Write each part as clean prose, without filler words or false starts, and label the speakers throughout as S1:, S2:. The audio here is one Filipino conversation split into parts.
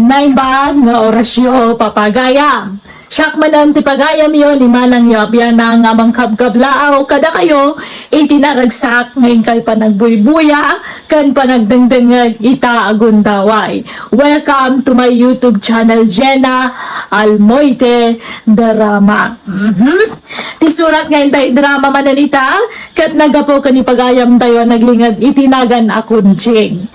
S1: Naimbag nga orasyo papagayam. Siyak manan ti pagayam yon ni manang yabya na nga mangkabkablaaw kada kayo itinaragsak ngayon kay panagbuybuya kan panagdengdengag ita agundaway. Welcome to my YouTube channel Jenna Almoite Drama. Ti surat ngayon tayo drama mananita kat nagapo ka ni pagayam tayo naglingag itinagan akon jing.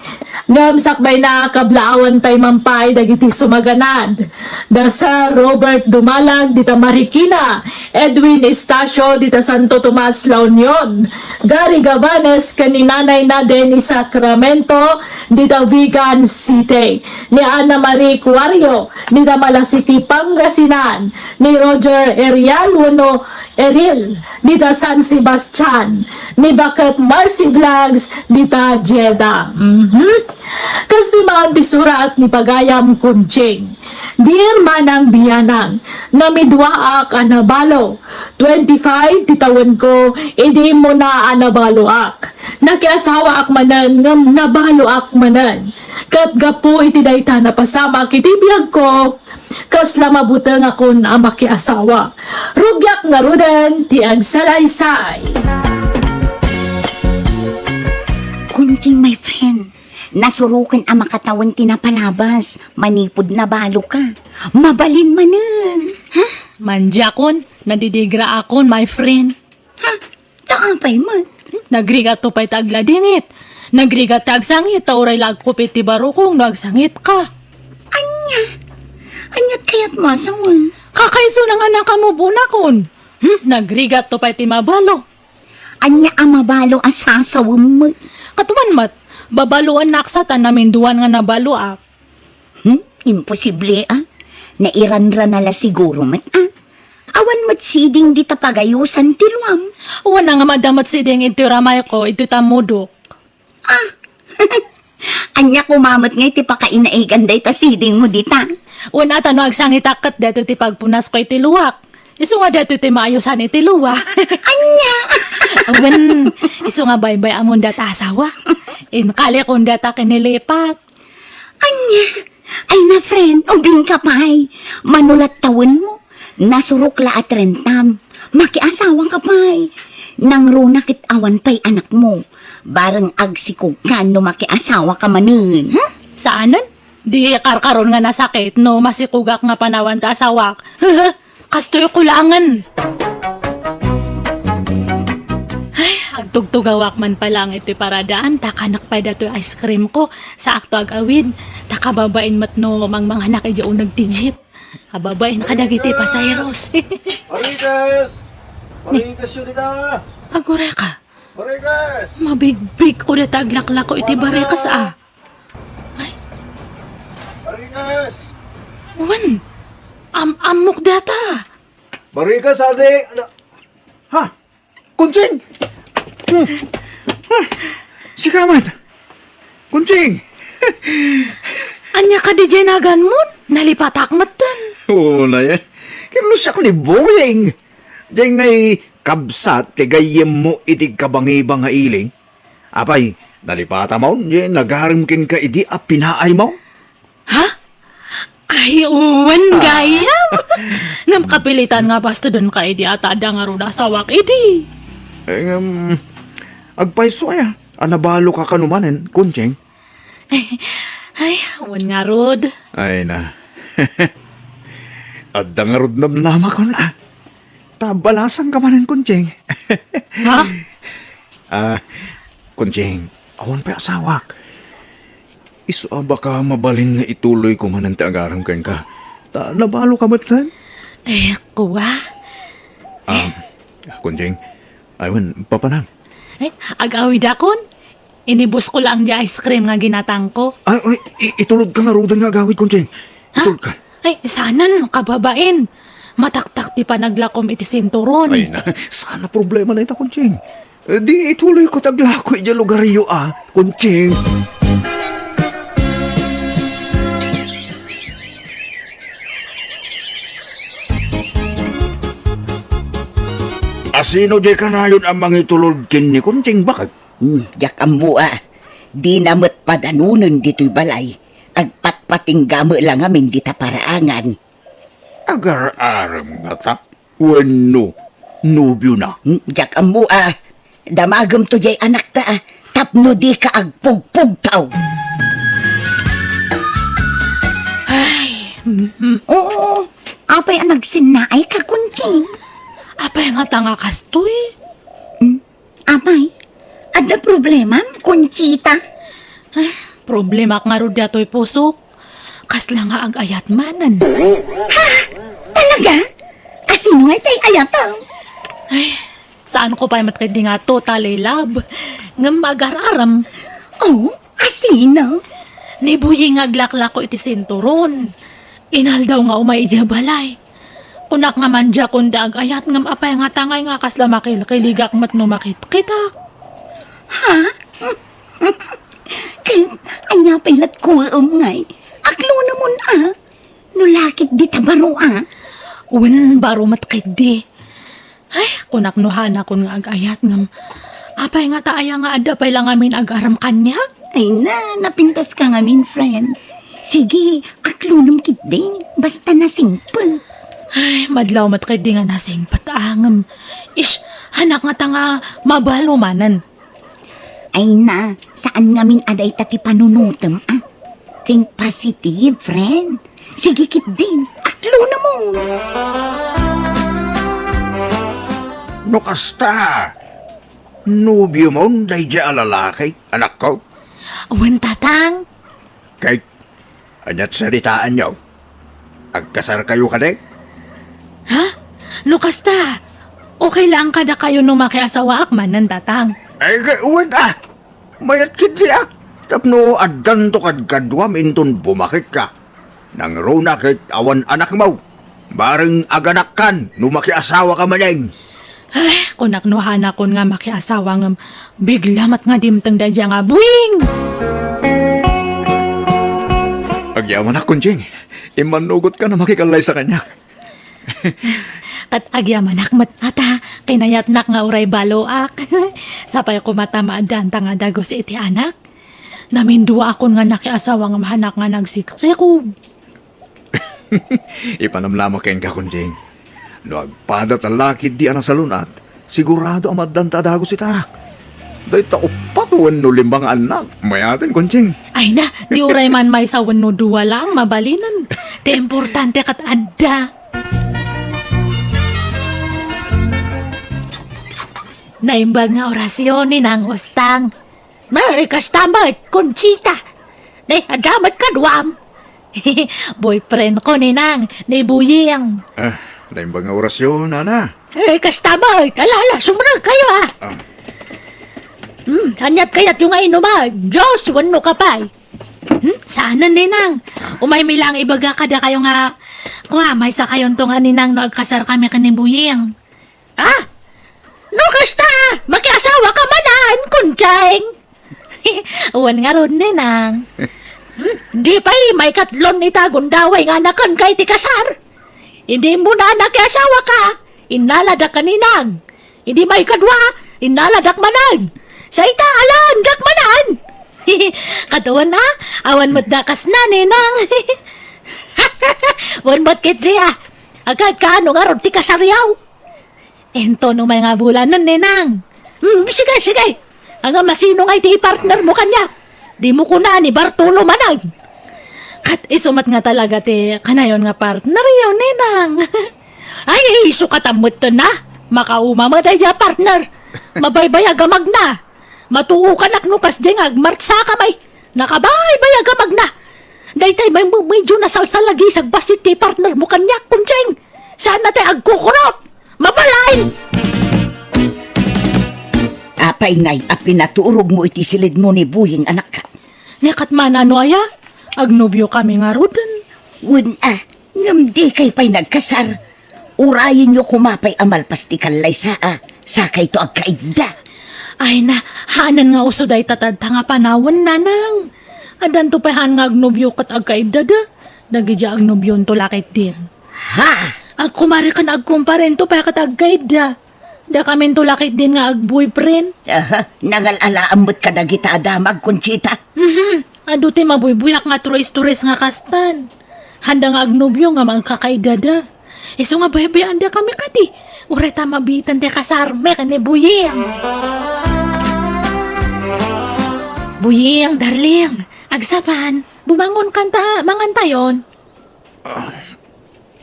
S1: Ngam sakbay na kablaawan tay mampay dagiti sumaganad. Dasa Robert Dumalag dita Marikina, Edwin Estacio dita Santo Tomas La Union, Gary Gavanes kaninanay na din sa Sacramento dita Vigan City, ni Ana Marie Cuario dita Malasiki Pangasinan, ni Roger Erial Wano Eril dita San Sebastian, ni Bakat Marcy Vlogs dita Jeddah. Kasi mga bisurat ni Pagayam Kunching. Dear Manang Biyanang, namidwaak anabalo. 25 titawan ko, idi mo na anabalo ak. Nakiasawa ak manan, ngam nabalo ak manan. Kat gapo itidayta na pasama kitibiyag ko. Kas lamabutang akon ang makiasawa. Rugyak nga rudan, tiag salaysay.
S2: Kunting my friend, nasurukan ang makatawan tinapalabas, manipod na balo ka. Mabalin manan. Ha?
S3: Manjakon, nadidigra akon, my friend.
S2: Ha? Taapay man.
S3: Nagrigat to pa'y tagladingit. Nagrigat tagsangit, tauray lagkupit ti barukong, nagsangit ka.
S2: Anyat kayat masawan.
S3: Kakaiso ng anak ka mo bunakon. Nagrigat to pa'y ti mabalo.
S2: Anya ang mabalo asasawam mo.
S3: Katuman mat, babaluan naksatan namin duwan nga nabaluak.
S2: Imposible Nairanra nala siguro mat Awan mat siding di tapagayusan tilwam.
S3: Wana nga madamat si ding ito ramay ko, ito tamudok.
S2: Anya kumamat nga iti pakainaigan day ta siding mo dita.
S3: Wana tanong agsangit akat dato ti pagpunas ko iti luwak. Iso nga dato ti maayusan iti luwak.
S2: Anya!
S3: Awan, iso nga baybay amon data asawa. Inkali kong data kinilipat.
S2: Anya! Ay na friend, ubing ka pa'y. Manulat tawon mo. Nasurukla at rentam. Makiasawa ka pa'y. Nang runakit awan pa'y anak mo. Barang agsikog ka no makiasawa ka manin.
S3: Saanan? Di karkaron nga nasakit no masikugak nga panawan ta asawak. Kastoy kulangan. Ay, agtugtugawak man pa lang ito'y paradaan. Takanak pa dato ice cream ko sa akto agawid. Takababain mat no mangmanghanak ay diyo nagtijip. Kababain ka dagiti pasayros.
S4: Marikas! Marikas yun ka!
S3: Agure ka.
S4: Marikas!
S3: Mabigbig ko na taglaklak ko iti barekas
S4: Marikas!
S3: Wan, amok data.
S4: Marikas, ate! Ha? Kunching! Sikamat! Kunching!
S3: Anya ka di jenagan mo? Nalipatak matan.
S4: Oo na yan. Kinusak ni Boeing. Diyan ngay kabsat, tigayem mo itig kabangiba nga iling. Apay, nalipata mo, diyan nagarimkin ka idi a pinaay mo.
S3: Ha? Ay, uwan gayam. Namkapilitan nga basta doon ka idi at ada nga rin asawak idi.
S4: Agpaiso ya. Anabalo ka kanumanen, Kunching.
S3: Ay, uwan nga rod.
S4: Ay na. At dangarod na nama ko na. Tabalasan ka manin, Kunching.
S3: Ha?
S4: Kunching, awan pa asawak. Iso baka mabalin nga ituloy ko manan ti agarang ken ka. Ta nabalo ka matan?
S3: Kuwa.
S4: Kunching, aywan, papanang.
S3: Ay, agawid akon. Inibus ko lang di ice cream nga ginatang ko.
S4: Ay, itulog ka nga rodan nga agawid, Kunching. Itulog ka.
S3: Ay, sanan, kababain. Mataktak ti panaglakom iti sinturon.
S4: Ay na, sana problema na ito, Kunching. Di ituloy ko taglako iti lugaryo, Kunching. Asino di ka na yun ang mga itulog kin ni Kunching bakit?
S2: Jak ang bua. Di namot padanunan dito'y balay. Agpat patinggamo lang amin di ta paraangan.
S4: Agar-aram nga ta. Wano, nobyo na.
S2: Jak amu damagam to jay anak ta tapno di ka agpugpug taw. Oo, apay ang nagsinaay ka kunching.
S3: Apay nga tanga kastoy.
S2: Apay, ada problema, kunchita?
S3: Problema nga ro dato'y pusok. Kasla nga ag-ayat manan.
S2: Talaga? Asino nga tay ayataw?
S3: Saan ko pa matkid nga totally love. Nga mag-araram.
S2: Oh, asino?
S3: Nibuyi nga aglakla ko iti sinturon. Inal daw nga umay ija balay. Kunak nga man dya kunda ag-ayat ngam apay nga tangay nga kasla makiligak mat no makit kita.
S2: Ha? Kay, anya pilat ko ngay. Aklo naman Nulakit di tabaro
S3: Wen baro matkid di. Ay, kunak nuhana kun nga ag-ayat ngam. Apay nga taaya nga adapay lang amin ag-aram kanya.
S2: Ay na, napintas ka nga min friend. Sige, aklo nam kit din. Basta na simple.
S3: Ay, madlaw matkid di nga nasing pataangam. Ish, hanak nga tanga mabalo manan.
S2: Ay na, saan nga min aday tati panunutem Think positive, friend. Sige kit din. Aklo na mo.
S4: No kasta. Nobyo mo, day dya alalaki, anak ko.
S3: Wen tatang.
S4: Kay, anyat salitaan nyo. Agkasar kayo ka de?
S3: Ha? No kasta. Okay lang kada kayo no makiasawa akman ng tatang.
S4: Ay, uwan mayat kit diya. Tapno addan to kadkadwam inton bumakit ka. Nang runa kit awan anak mo. Bareng aganak kan, numakiasawa ka maneng.
S3: Ay, kunak nuhana kun nga makiasawa ngam. Biglamat nga dimtang dadya nga buwing.
S4: Agyaman na, Kunjing. Imanugot ka na makikalay sa kanya.
S3: Kat agyaman akmat ata, kinayat nak nga uray baloak. Sapay ko matamaadaan nga dagos iti anak. Namindua akon nga nakiasawa nga mahanak nga nagsiksikob.
S4: Ipanamlama kain ka, Kunjing. No agpadat ang lakid di ana sa lunat, sigurado amaddan tadago si tarak. Day taupatuan no limbang anak. Mayatin, Kunjing.
S3: Ay na, di uray man may sawan no duwa lang, mabalinan. Te importante kat adda. Naimbag nga orasyon ni nang ustang. Mary kastamat, Conchita. Nay, adamat ka duwam. Boyfriend ko ni nang, ni Buying.
S4: Naimbang nga orasyon, Nana.
S3: Kastamat, alala, sumunod kayo Kanyat kayat yung nga inuma. Diyos, wano ka pa Saan ni nang? Umay milang ibaga kada kayo nga. May sa kayon to nga ni nang no agkasar kami kaning Buying. No kasta, makiasawa ka manan, kuncheng. Uwan nga ron ni nang. Di pa'y may katlon ni tagundaway nga nakan kay ti kasar. Hindi mo na nakiasawa ka, inaladak ka ni nang. Hindi may kadwa, inaladak manan. Sa ita alam, dak manan. Katawan na, awan mo't dakas na ni nang. Wan mo't kitria, agad ka ano nga ron ti kasaryaw. Ento no mga bulanan ni nang. Sige. Ang masino nga iti partner mo kanya. Di mo kuna ni Bartolo manay. Kat isumat nga talaga ti kanayon nga partner yun ni nang. Ay, iso katamot to na. Makauma mo tayo partner. Mabaybay agamag na. Matuo ka naknukas dyan agmartsa kamay. Nakabaybay agamag na. Daytay may medyo nasalsal lagi sa basit ti partner mo kanya kunjeng. Saan na tayo agkukurot? Mabalay!
S2: Apay ngay, pinaturog mo iti silid mo ni Buying anak ka.
S3: Nakat man ano aya? Agnobyo kami nga rodan.
S2: Wun ngamdi kay pa'y nagkasar. Urayin nyo kumapay amalpas ti kalay sakay to agkaigda.
S3: Ay na, haanan nga uso day tatad nga panawan nanang. Adan to pahan nga agnobyo kat agkaidada. Nagidya agnobyon to lakit din.
S2: Ha?
S3: Agkumari ka na agkumparen to pa kat agkaida. Da kami to lakit din nga agboyfriend.
S2: Nangalalaamot ka na kita adamag, Conchita.
S3: Ado ti mabuybuyak nga turis-turis nga kastan. Handa nga agnobyo nga magkakaidada. Iso nga baybayan da kami kadi. Uray ta mabitan ti kasarme ka ni Buying. Buying, darling. Agsapan, bumangon kanta, mangantayon.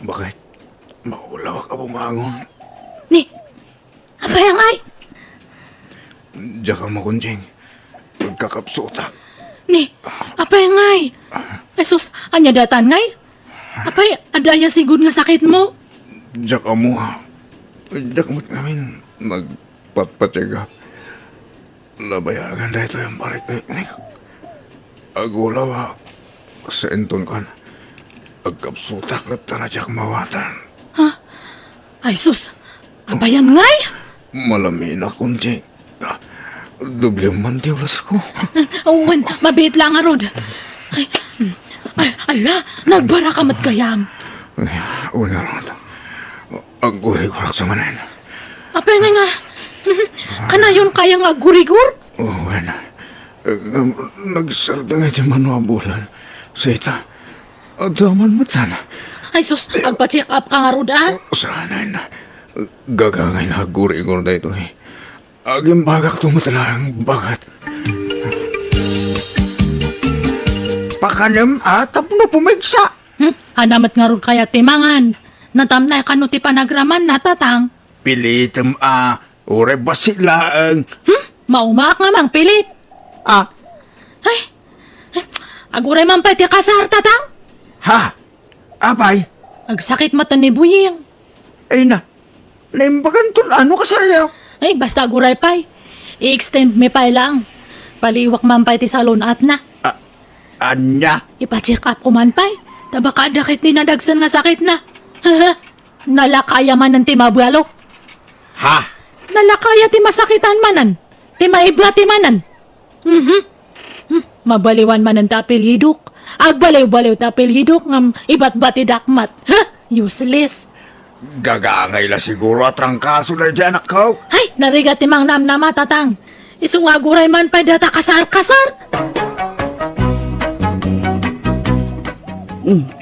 S4: Bakit? Maulaw ka bumangon.
S3: Ni, apayang ay?
S4: Diyan ka makunjing. Pagkakapsutak.
S3: Ni, apayang ay? Esus, anya datan ngay? Apay, adaya sigud nga sakit mo?
S4: Diyan ka mo. Diyan ka mo namin magpatpatigap. Labayagan dahito yung parit. Agulaw sa enton kan. Agkapsutak na tanadyak mawatan.
S3: Ay sus, apayang ngay?
S4: Malamin na kunjing. Doble man di ulas ko.
S3: Owen, mabit lang arod. Ay, ala, nagbara ka matgayam.
S4: Una lang ito. Ang gulay-gurak sa manin.
S3: Apay nga nga, kanayon kayang agurigur?
S4: Owen, nagsalda nga di manuabulan. Sa ita, adaman mo sana.
S3: Ay sus, agpa-check up ka nga rod ah.
S4: Sana na. Gagangay na guri-gur na ito eh. Aging bagak tumatalang bagat. Pakanem atap no pumigsa.
S3: Hanamat nga rod kaya timangan. Natamnay ka no ti panagraman natatang.
S4: Pilitem ure basilaang.
S3: Maumak nga mang pilit. Ay, aguray man pa ti kasar tatang.
S4: Ha? Abay?
S3: Agsakit mata ni Buying.
S4: Ay na. Naimbagan tun ano kasarayaw?
S3: Ay, basta aguray pa'y. I-extend me pa'y lang. Paliwak man pa'y ti salon at na.
S4: Anya?
S3: Ipa-check up ko man pa'y. Tabaka dakit ni nadagsan nga sakit na. Nalakaya man ng timabwalo.
S4: Ha?
S3: Nalakaya ti masakitan manan. Ti maibla ti manan. Mabaliwan man ng tapil hiduk. Agbaliw-baliw tapil hiduk ngam ibat-bat ti dakmat. Useless.
S4: Gagangay la siguro at rangkaso na dyan ako.
S3: Ay, narigat ti mang namnama tatang. Isungaguray man pa data kasar-kasar.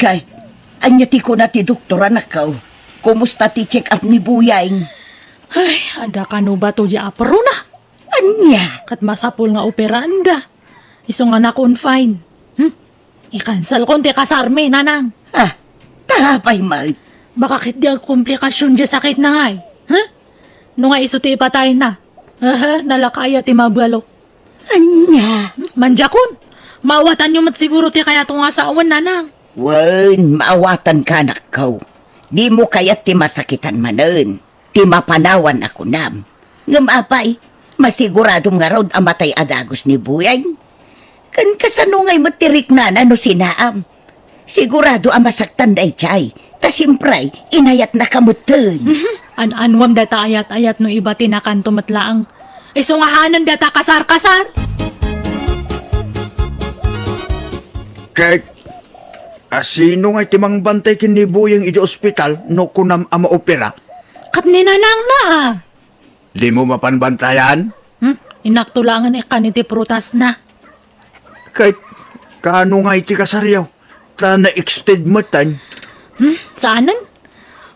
S2: Kahit, anya ti ko na ti doktora na ka. Kumusta ti check up ni Buyang?
S3: Ay, ada ka no ba to di aparo na?
S2: Anya?
S3: Kat masapul nga operanda. Iso nga na-confine. I-cancel kon ti kasarme, nanang.
S2: Tapay man.
S3: Baka kit di ang komplikasyon di sakit na ngay. No nga iso ti ipatay na. Nalakaya ti mabalo.
S2: Anya?
S3: Manjakon. Maawatan nyo mat siguro ti kaya itong asawan, nanang.
S2: Wen, maawatan ka na ka. Di mo kaya ti masakitan manen. Ti mapanawan ako nam. Ngamapay, masiguradong nga raw amatay adagos ni Buyang. Kan kasanungay matirik na no sinaam. Sigurado ang masaktan day chay. Ta siyempre, inayat na kamutin.
S3: An-anwam data ayat-ayat no iba tinakanto matlaang. Iso nga hanan data kasar-kasar.
S4: Kay, asino nga timang bantay kinibuyang iti ospital no kunam ama opera?
S3: Kat ninanang na ah.
S4: Di mo mapanbantayan?
S3: Inaktulangan kaniti prutas na.
S4: Kay, kano nga iti kasaryaw? Ta na-extend mo tan?
S3: Saanan?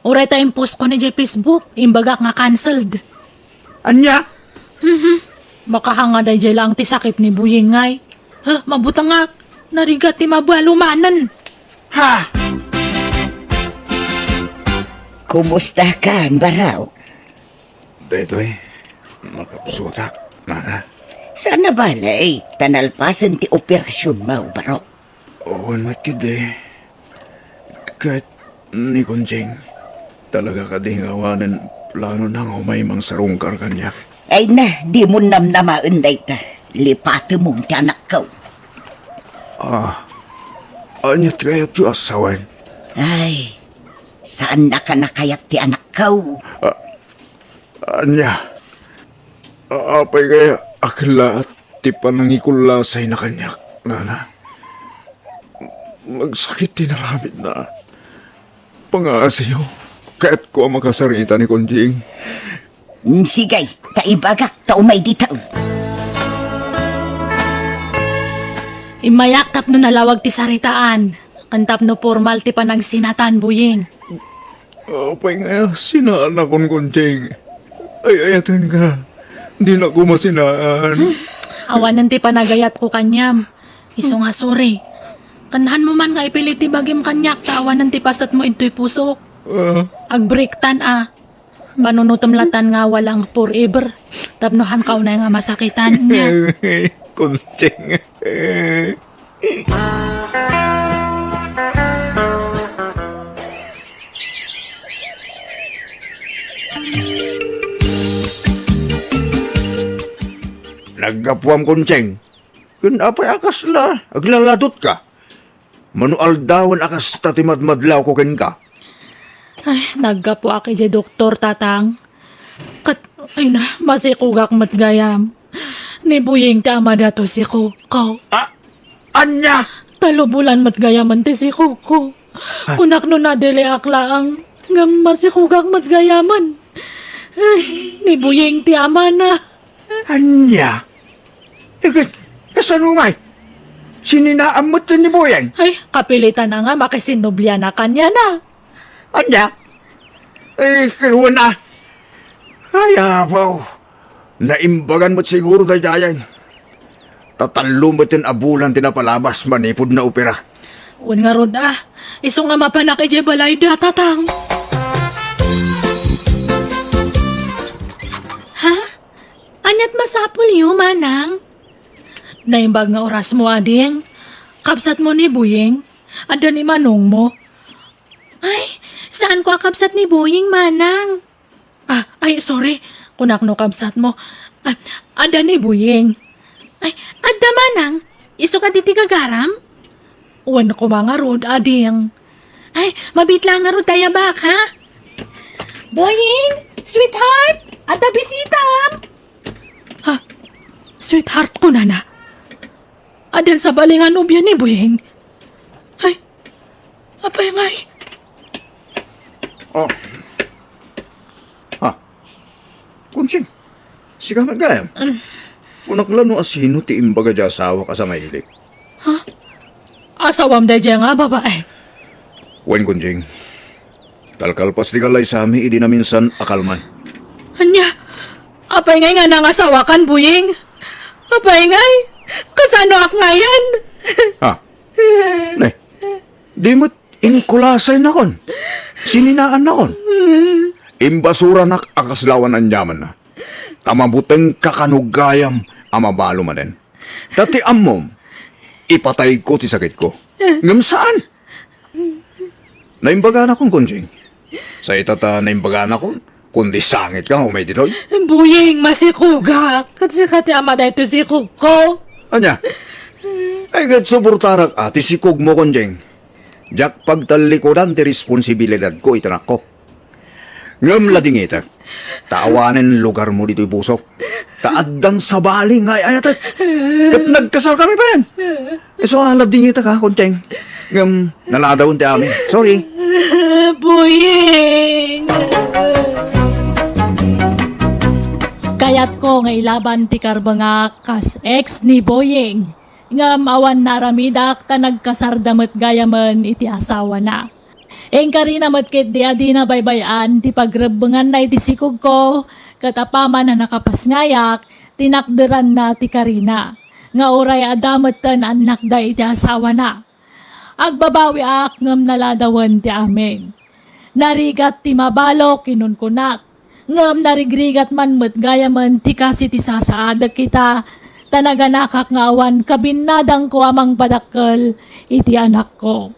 S3: Uray tayong post ko ni Facebook. Imbagak nga cancelled.
S4: Anya?
S3: Baka hanga day jay lang ti sakit ni Buying ngay. Mabutang nga. Narigat ti mabalumanan.
S4: Ha?
S2: Kumusta ka, Baraw?
S4: Dito makapsutak, nana.
S2: Sana balay, tanalpasan ti operasyon mo, Baraw.
S4: Owan matkide. Kahit ni Kunjing, talaga ka ding awanan plano nang umay mang sarungkar kanya.
S2: Ay na, di mo namnamaan day ta. Lipate mong ti anak ka.
S4: Anyat kaya ti asawan?
S2: Ay, saan na ka nakayat ti anak ka?
S4: Anya? Apay kaya akla at ti panangikulasay na kanya, nana. Magsakit tinaramit na. Pangaasiyo, kaya't ko ang makasarita ni Kunjing.
S2: Sigay, taibagak, taumay ditaw.
S3: Imayak tapno nalawag ti saritaan. Kantap no formal ti panagsinatan, Buying.
S4: Apay nga, sinaan akong kunting. Ay, ayatan ka. Di na ko masinaan.
S3: Awanan ti panagayat ko kanyam. Iso nga sorry. Kanhan mo man nga ipilit ti bagim kanyak, awanan ti pasat mo into'y pusok. Agbreaktan Panunutumlatan nga walang forever. Tapnohan ka na nga masakitan niya.
S4: Kunting. Naggapuam kunting. Kun apay akas la, aglaladot ka. Manual dawan akas tatimadmadlaw ko ken ka.
S3: Ay, naggapo aki di doktor tatang. Ay na, masikugak matgayam. Ni Buying tama dato si Kuko.
S4: Anya!
S3: Talubulan matgayaman ti si Kuko. Kunak no na dili aklaang. Ngam masikugak matgayaman. Ay, ni Buying ti ama na.
S4: Anya! Kasanungay? Sininaamot ni Boyang?
S3: Ay, kapilitan na nga makisinublia na kanya na.
S4: Anya? Kaluan na. Ay, apaw. Naimbagan mo't siguro tayo dayan. Tatalo mo't abulan tinapalabas manipod na opera.
S3: Un nga rod iso nga mapanak ije balay da tatang. Ha? Anyat masapul yu manang? Naimbag nga oras mo ading. Kapsat mo ni Buying. Ada ni manong mo. Ay, saan ko kapsat ni Buying manang? Ay, sorry. Kunak no kapsat mo. Ada ni Buying. Ay, ada manang. Iso ka diti kagaram? Uwan ko mga rod, ading. Ay, mabitla nga rod tayo bak, ha? Buying! Sweetheart! Ada bisita! Ha? Sweetheart ko na na. Adel sa balingan ubyan ni Buying. Ay, apay may.
S4: Oh. Kunsing, siga magayam. Unaklano asino ti imbaga dya asawa ka sa mahilig.
S3: Asawam da dyan nga, babae.
S4: Wen kunsing, talkalpas di kalay sa amin, idi na minsan akalman.
S3: Anya, apay ngay nga nangasawa kan, Buying. Apay ngay, kasano ak ngayon?
S4: Ne, di mo't inkulasay na kon. Sininaan na kon. Imbasura nak akaslawan ang yaman na. Tamabuteng kakanugayam amabalo man din. Tati amom, ipatay ko ti sakit ko. Ngam saan? Naimbaga na kong kunjing. Sa itata naimbaga na kong, kundi sangit ka umay ditoy.
S3: Buying, masikuga. Kasi kati ama na ito si Kuko.
S4: Anya? Ay gat suportarak ati sikog mo kunjing. Jak pagtalikodan ti responsibilidad ko itanak ko. Ngam lading itak. Taawanin lugar mo dito'y pusok. Taadang sa baling ay ayatak. Kat nagkasal kami pa yan. So lading itak ha, kunjing. Ngam naladawin ti amin. Sorry.
S3: Buying! Kayat ko nga ilaban ti karbanga kas ex ni Buying. Nga mawan naramidak ta nagkasardamat gayaman iti asawa na. Engka rin namat kit di adi na baybayan ti pagrebengan na iti sikog ko katapaman na nakapasngayak tinakderan na ti Karina. Nga oray adamat tan anak da iti asawa na. Agbabawi ak ngam naladawan ti amin. Narigat ti mabalo kinunkunak. Ngam narigrigat man met gayaman ti kasi ti sasaadag kita. Tanaganakak nga awan kabinadang ko amang padakkel iti anak ko.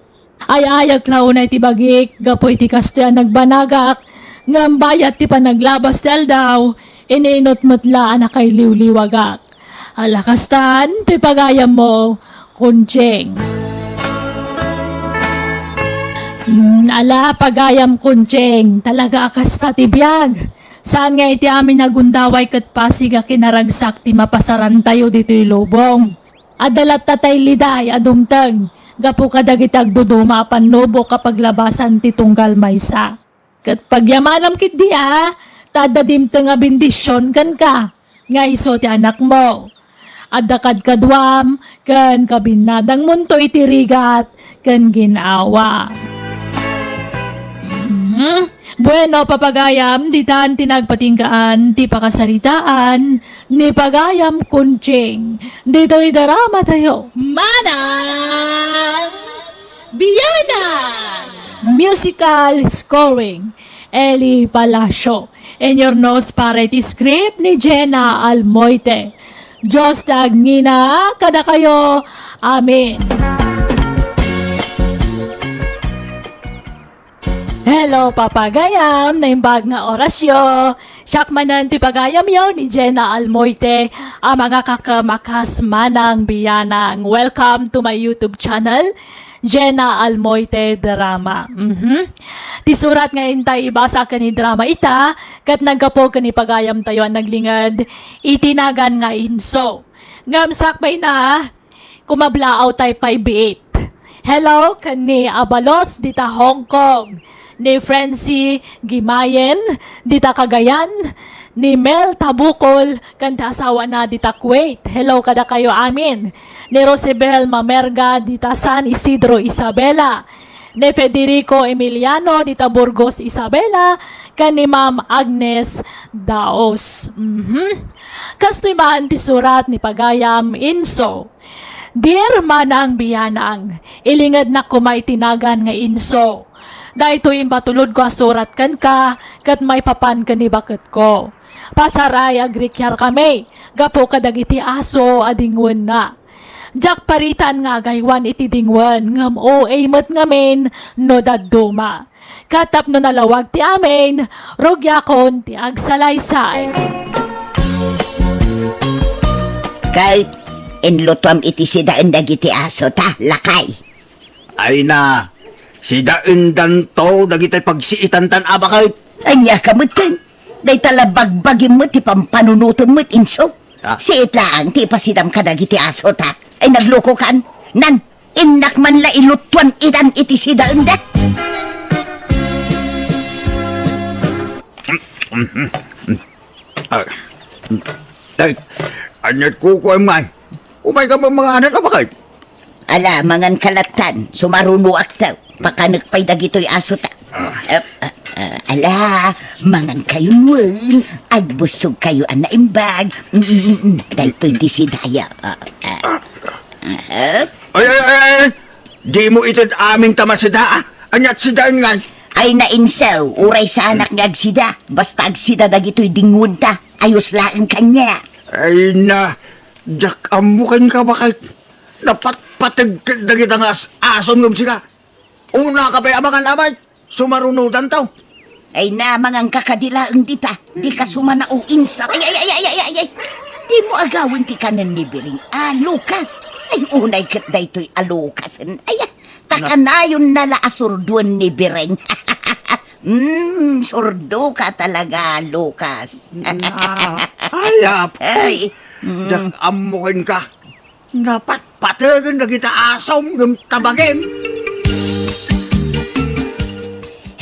S3: Ay ayag lao na iti bagik, gapoy ti kastoyan nagbanagak, ngam bayat ti panaglabas ti aldaw, ininot mutla anak kay liwliwagak. Alakastan, pipagayam mo, kunjeng. Ala, pagayam kunjeng, talaga akasta ti biyag. Saan nga iti amin nagundaway kat pasiga kinaragsak ti mapasaran tayo dito'y lubong. Adalat tatay liday adumteng, gapu kadagitag duduma panlobo kapag labasan ti tunggal maysa. Kat pagyamanam kit di tadadim nga bendisyon kan ka, nga iso ti anak mo.
S1: adakad kadwam, kan kabinadang munto itirigat, kan ginawa. Bueno, papagayam, ditan tinagpatingkaan, ti pakasaritaan, ni pagayam kunching. Dito'y darama tayo.
S3: Manang Biyana!
S1: Musical scoring, Eli Palacio. And your nose parity script ni Jenna Almoite. Diyos tagnina, kada kayo. Amen. Hello, papagayam, naimbag nga orasyo. Syakmanan ti pagayam yaw ni Jenna Almoite, ang mga kakamakas manang biyanang. Welcome to my YouTube channel, Jenna Almoite Drama. Ti surat nga intay ibasa ka ni drama ita, kat nagkapo ka ni pagayam tayo ang naglingad, itinagan nga inso. Ngamsak may na, kumablaaw tayo 5-8. Hello, kani Abalos, dita Hong Kong. Ni Francie Gimayen, dita Cagayan. Ni Mel Tabukol, kanta asawa na dita Kuwait. Hello kada kayo amin. Ni Rosibel Mamerga, dita San Isidro Isabela. Ni Federico Emiliano, dita Burgos Isabela. Kan ni Ma'am Agnes Daos. Kastoy maan ti surat ni Pagayam Inso. Dear Manang Biyanang, ilingad na kumay tinagan nga inso. Dahil ito'y imbatulod ko asurat kan ka, kat may papan ka ni bakit ko. Pasaray agrikyar kami, gapo kadagiti aso adingwan na. Jak paritan nga gaywan iti dingwan, ngam o mat ngamin no daduma. Katap no nalawag ti amin, rogyakon ti agsalaysay.
S2: Kay, inlutom iti sidaan dagiti aso ta, lakay.
S4: Ay na, si daundan to, dagitay pagsiitan tan abakay.
S2: Anya kamutan, day talabagbagin mo ti pampanunutom mo't inso.
S4: Ah.
S2: Si itlaang ti pasidam ka dagiti aso ta, ay nagloko kan, nan, inak man la ilutuan itan iti sidaan da.
S4: Ay, anyat kuko man. Umay ka mga anak abakay.
S2: Ala, mangan kalatan, sumaruno aktaw, pakanagpay dagito'y aso ta. Ala, mangan kayo nun, agbusog kayo ang naimbag, dahito'y disidaya.
S4: Ay, di mo itad aming tamat sa daa. Anyat sa daan nga.
S2: Ay nainsaw, uray sa anak nga agsida, basta agsida dagito'y dingun ta, ayos laang kanya.
S4: Ay na, jak amukan ka bakay. Dapat patag dagit ang asom ng sika. Una ka pa amangan amay, sumarunudan tao.
S2: Ay na, mangang kakadilaang dita, di ka sumana o insa. Ay. Di mo agawin ti kanan ni Biring, Lucas. Ay, unay kat daytoy Lucas. Ay, takanayon nala asurduan ni Biring. Surdo ka talaga, Lucas.
S4: Ayap.
S2: Ay,
S4: Jak amukan ka. Dapat patagan na kita asom ng tabagin.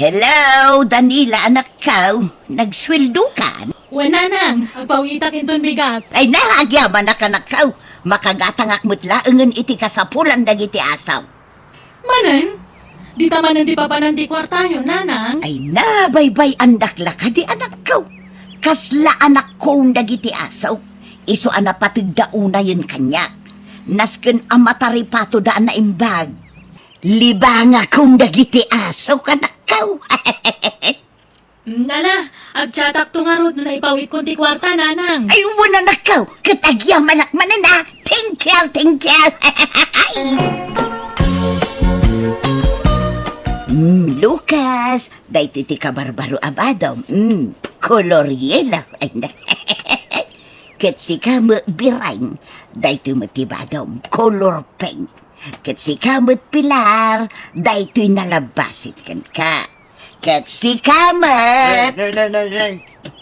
S2: hello, Danila, anak ka. Nagsweldo ka?
S3: Wananang, agpawitak inton bigat.
S2: Ay, naagyaman na ka na ka. Makagatangak mo't laangan iti kasapulan dagiti asaw.
S3: Manan, di taman di papanan di kwartayo, nanang.
S2: Ay na, baybay andak la ka di anak ko. Kasla anak kong dagiti asaw. Iso ana patigdauna yun kanya. Nasken amataripato daan na imbag. Libanga kong dagiti asaw kanak ko.
S3: Nala, agtsatak to nga rod na ipawit kong ti kwarta, nanang.
S2: Ay, wala na ko. Katagyaman ak manan na. Thank you, thank you. Lucas, dahito ti kabarbaro abadom. Koloriela. Kat si kamot birang, dahito matibadom. Color pink. Kat si kamot pilar, dahito'y nalabasit kan ka. Kat si kamot,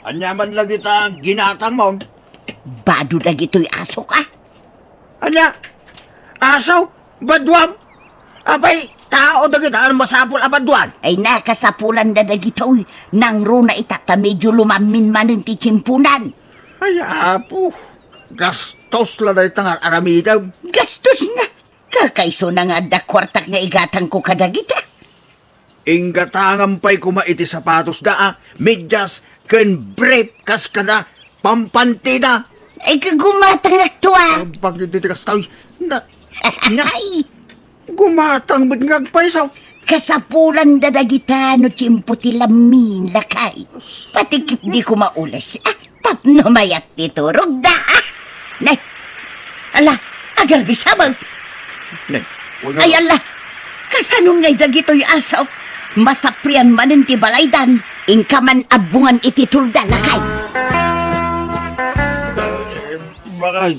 S4: Anyaman lagi ta ginatang mo.
S2: bado na gito'y aso ka.
S4: Anya, asaw, badwam. Abay, tao na kita, ano masapul abadwan?
S2: Ay nakasapulan na dagito'y nang runa itata medyo lumamin manin ti tsimpunan.
S4: Ay, apo. gastos la day tangar aramidam.
S2: Gastos na. Kakaiso na nga da kwartak nga igatang ko kadagita.
S4: Inggatangampay kuma iti sapatos daa, medyas, ken brief kas kada pampanti na.
S2: Ay kagumatang akto ah.
S4: Pag ititikas tayo, na,
S2: Ay,
S4: gumatang ba't ngagpaisaw?
S2: kasapulan dadagita no tiyempo ti lamin lakay. Patikip di ko maulas. Tapno mayat ti turog da. Nay, ala, agar bisabag.
S4: Nay, huwag nga.
S2: Ay ala, kasanong ngay dagito'y asaw. Masaprian manin ti balaydan. Ingkaman abungan iti tulda lakay.
S4: Baka,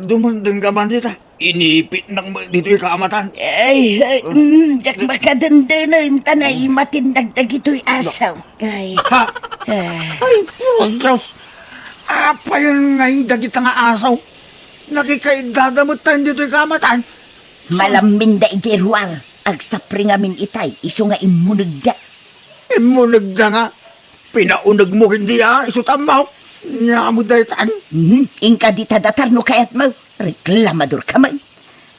S4: dumandang ka man dita. Inipit ng dito yung kaamatan.
S2: Ay, jak makadanda na yung tanay matindag dagito'y asaw. Ay,
S4: Ha? Ay, Diyos. Apa yun ngayon dagita nga asaw? Nakikaidadamot tayo dito yung kaamatan.
S2: malamin da iti ruar. Agsapri nga min itay, iso nga imunag da.
S4: Imunag na nga. Pinaunag mo hindi isutan mo. Nyamod na itan.
S2: Ingka di tadatar no kayat mo, reklamador ka man.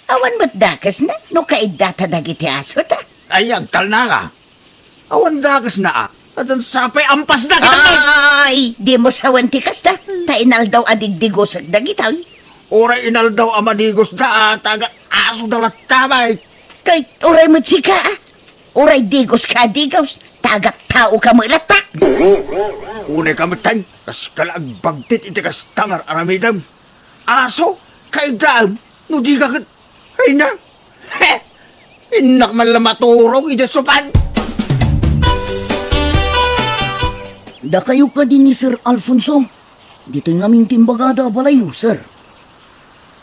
S2: Awan mo't dakas na, no kaidata dagiti aso ta.
S4: Ay, agtal na nga. Awan dagas na At ang sapay ampas na ka.
S2: Ay, di mo sawan tikas da. Tainal daw adigdigos at dagitaw.
S4: Oray inal daw amadigos da taga aso dalat tamay.
S2: Kay oray mo't sika Oray digos ka digos, tagak tao ka mo ilata.
S4: Unay kamatan, kas kalagbagtit iti kas tangar aramidam. Aso, kaidam, no di ka kat... Ay na, inak man lang maturong iti supan.
S2: Da kayo ka din ni Sir Alfonso. Dito yung aming timbagada balayo, sir.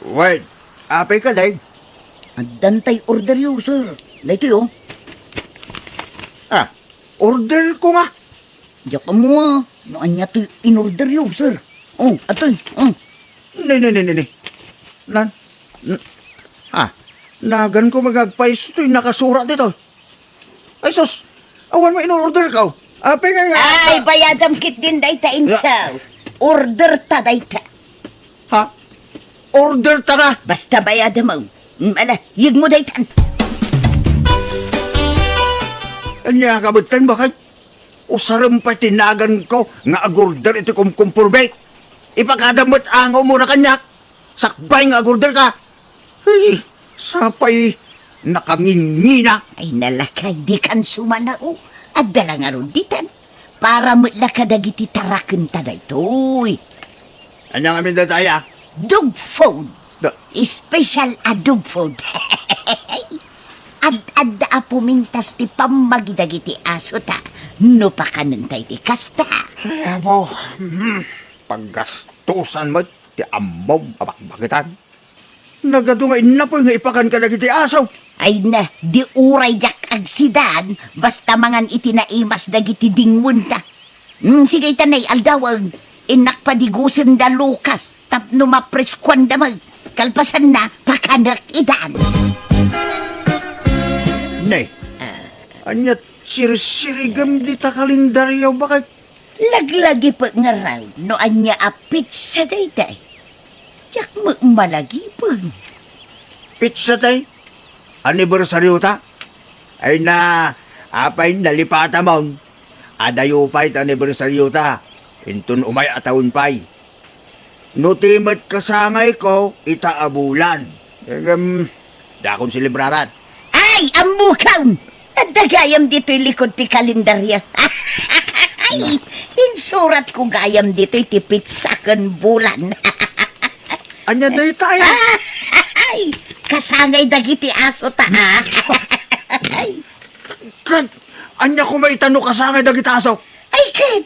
S4: Wait, apay ka day.
S2: At dantay order yo, sir. Dito yo.
S4: Order ko nga.
S2: Diyak ka mo nga. Naanya to in-order yo, sir. Oh, atoy. Oh.
S4: Ni. Nagan ko magagpais ito'y nakasura dito. Ay sus, awan mo in-order ka. Apay nga
S2: Ay, bayadam kit din day ta insaw. Order ta day ta.
S4: Ha? Order ta nga.
S2: Basta bayadam mo. Ala, yig mo day tan.
S4: Anya kabutan bakit? Usaram pa tinagan ko nga agorder iti kumkumpurbe. Ipakadamot angaw mo na kanyak. Sakbay nga agorder ka. Ay, sapay nakangingina.
S2: Ay, nalakay di kan sumanao. At dala nga ron ditan. Para mutla ka dagiti taraken ta day toy.
S4: Anya nga minda tayo
S2: Dog food.
S4: Da-
S2: Special a dog food. Ad pumintas ti pamagidagiti aso ta. No pa kanantay ti kasta.
S4: Kaya po, paggastusan mo, ti amaw abakbakitan. Nagadungay na po nga ipakan ka lagi ti asaw.
S2: Ay na, di uray jak agsidan, basta mangan itinaimas dagiti dingwon ta. Sige tanay, aldawag, inakpadigusin da Lucas, tapno mapreskwan damag, kalpasan na, pakanak idan.
S4: Nay, anyat sirisirigam di ta kalendaryo, bakit?
S2: Laglagi pa nga raw, no anya apit sa dayday. Jak mo malagi pa.
S4: Pizza tay? Anibersaryo ta? Ay na, apay nalipata mo. Adayo pa'y anibersaryo ta. Intun umay atawon pa'y. Nutimat kasangay ko, itaabulan. Dakon silibraran.
S2: Ay, amukaw! Dagayam dito'y likod ti kalendarya. Ay, insurat ko gayam dito'y ti pitsakan bulan.
S4: Anya day tayo?
S2: Ay, kasangay dagiti aso ta, ha? Ay,
S4: Kat, anya ko may tanong kasangay dagitaso.
S2: ay, kat!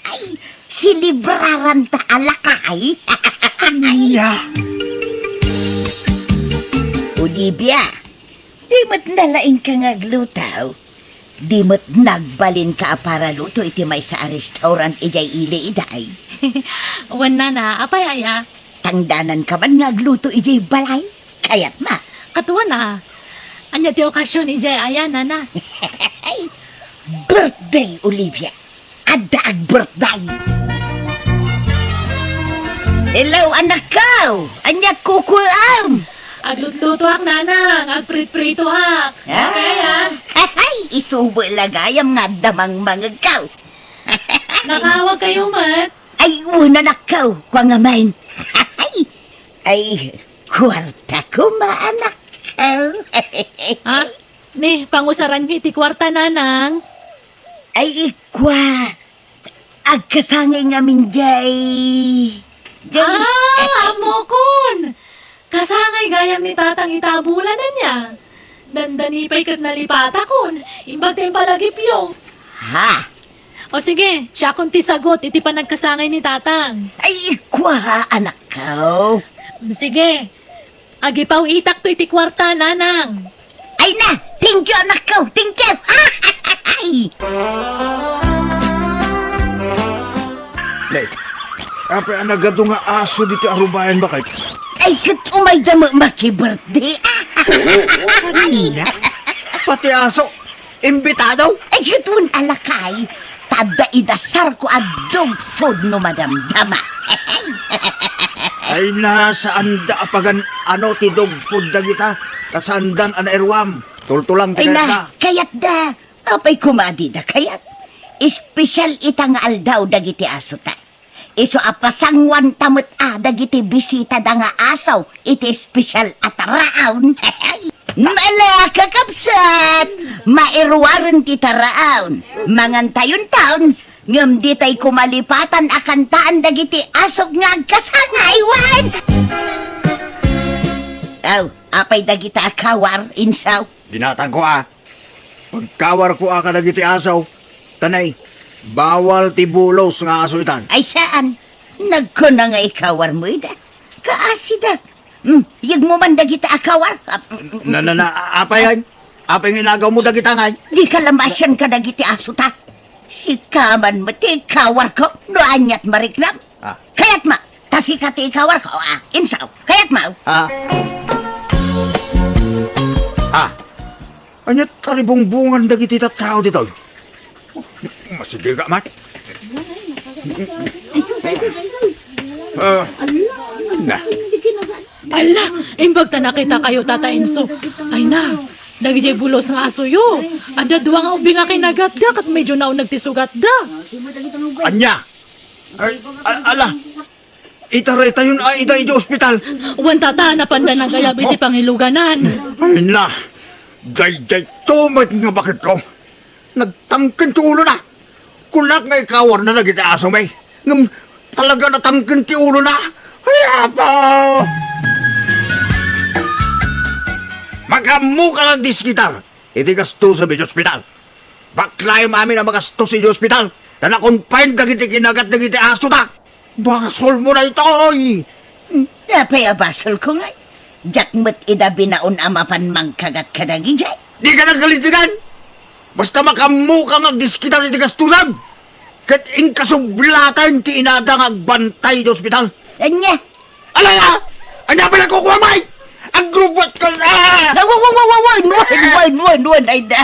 S2: Ay, silibraran ta alakay.
S4: Anya?
S2: Olivia, di mo't nalaing ka nga glutaw. Di mo't nagbalin ka para luto iti may sa restaurant ijay ili iday.
S3: Wan na, apay aya.
S2: Tangdanan ka man nga gluto ijay balay. Kaya't ma.
S3: Katuwa na. Anya ti okasyon ijay aya na.
S2: Ay, birthday, Olivia. Adaag birthday. Hello, anak ko! Anya kukulam!
S3: Aglututuak nanang, agprit-prituak. Okay ah.
S2: Ay, isubo lagayam nga damang mga kaw.
S3: Nakawag kayo mat.
S2: Ay, una na kaw, kwa nga main. Ay, kwarta ko maanak kaw.
S3: Ha? Ni, pangusaran mi ti kwarta nanang.
S2: Ay, kwa. Agkasangay nga min jay.
S3: Amo kun! Kasangay gayam ni tatang itabulan na niya. Dandanipay kat nalipata kun. Imbag tayong palagipyo.
S2: Ha?
S3: O sige, siya kung ti sagot, iti pa nagkasangay ni tatang.
S2: Ay, kwa, anak ko.
S3: Sige, agipaw itak to iti kwarta nanang.
S2: Ay na, thank you, anak ko. Thank you. Ay.
S4: Nay, apa ang nagado nga aso dito arubayan ba kay?
S2: Ay, kat umay damo maki-birthday.
S4: Kanina? Pati aso, imbitado?
S2: Ay, kat un alakay. Tada idasar ko ang dog food no madamdama.
S4: Ay nasaan da apagan ano ti dog food da kita? Kasandan ana erwam. Tultulang
S2: Ay
S4: tigas
S2: na,
S4: na.
S2: kayat da. Apay kumadi da kayat. Espesyal itang aldaw dagiti aso ta. Iso apasangwan tamot dagiti bisita da nga asaw. Iti espesyal ataraon. Mala kakapsat! Mairwaron ti taraon. Mangantayon taon. Ngam di tay kumalipatan akan taan dagiti asok nga agkasangaywan. Aw, apay dagiti akawar, insaw.
S4: Binatang ko Pagkawar ko ka dagiti asaw. Tanay, bawal ti bulos nga aso itan.
S2: Ay saan? Nagko na nga ikawar mo ida. Kaasida. Yag mo man dagiti akawar.
S4: Apa yan? Apa yung inagaw mo dagiti ngay?
S2: Di ka lamasyan ka dagiti aso ta. Si kaman mo ti ikawar ko. No anyat mariknam.
S4: Ah.
S2: Kayat ma. Tasi ka ti ikawar ko. Insaw. Kayat ma.
S4: Anyat karibong-bungan dagiti tattao dito. Masige ka man. Na.
S3: Ala, imbag ta nakita kayo, Tata Enzo. Ay na, nagijay bulos nga aso yo. Ada duwa nga ubi nga kinagat da, kat medyo na nagtisugat da.
S4: Anya! Ay, ala! Itareta yun ida ida ospital.
S3: Wan tata, napanda ng gayab iti pangiluganan.
S4: Ay na! Day tumat nga bakit ko. Nagtangkin ti ulo na. Kunak nga ikawar na nagiti aso may. Ngam talaga natangkin ti ulo na. Ay apa! Magamu ka lang diskitar. Iti gasto sa medyo ospital. Baklay mami na magasto sa ospital. Na na-confine dagiti kinagat dagiti aso ta. Basol mo na ito oy.
S2: Apay abasol ko nga. Jack mo't ida binaon amapan mangkagat kadagi jay.
S4: Di ka nagkalitigan. Basta makamu ka magdiskitar iti gastusan. Kat inkasublatan ti inadang agbantay di ospital.
S2: Anya?
S4: Alaya! Anya pa kukuha may! Ang grubot ka na!
S2: Wan, ay da.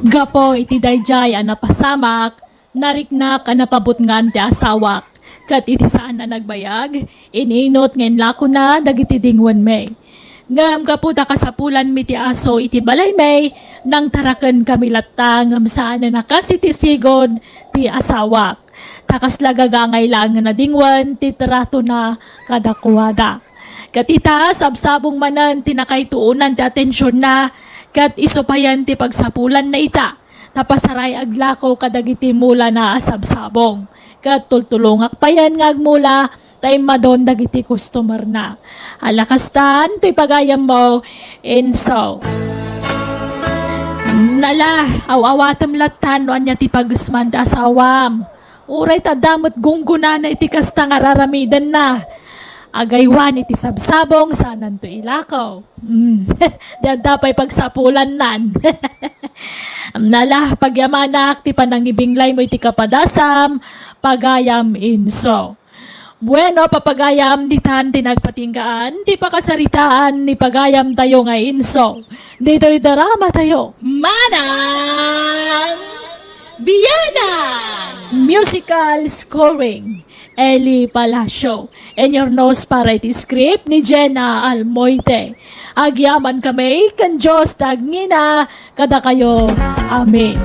S3: Gapo iti dayjay ang napasamak, nariknak ang napabot ngan ti asawak. Kat iti saan na nagbayag, ininot ngayon lako na dagiti dingwan may. Ngam kaputa kasapulan mi ti aso iti balay may, nang taraken kami latang ngam saan na nakasitisigod ti asawak. Takas lagagangay lang na dingwan, titrato na kadakuwada. Katita, sabsabong manan, tinakaytuunan ti atensyon na, kat isopayan ti pagsapulan na ita, tapasaray aglako kadagiti mula na asabsabong. Kat tultulungak pa yan nga agmula, tay madon dagiti customer na. Alakastan, to'y pagayam mo, Enzo. Nala, awawatam latan, no anya ti pagsman da asawam. Uray tadamot gungguna na iti kasta nga raramidan na. Agaywan iti sabsabong sanan to ilakaw. Dadapay pagsapulan nan. Nala, pagyamanak ti panangibinglay mo iti kapadasam, pagayam inso. Bueno, papagayam ditan tinagpatinggaan, di pakasaritaan ni pagayam tayo nga inso. Dito'y darama tayo. Manang! Biyanan!
S1: Musical scoring, Eli Palacio. And your nose parity script ni Jenna Almoite. Agyaman kami kan Diyos tagngina kada kayo. Amen.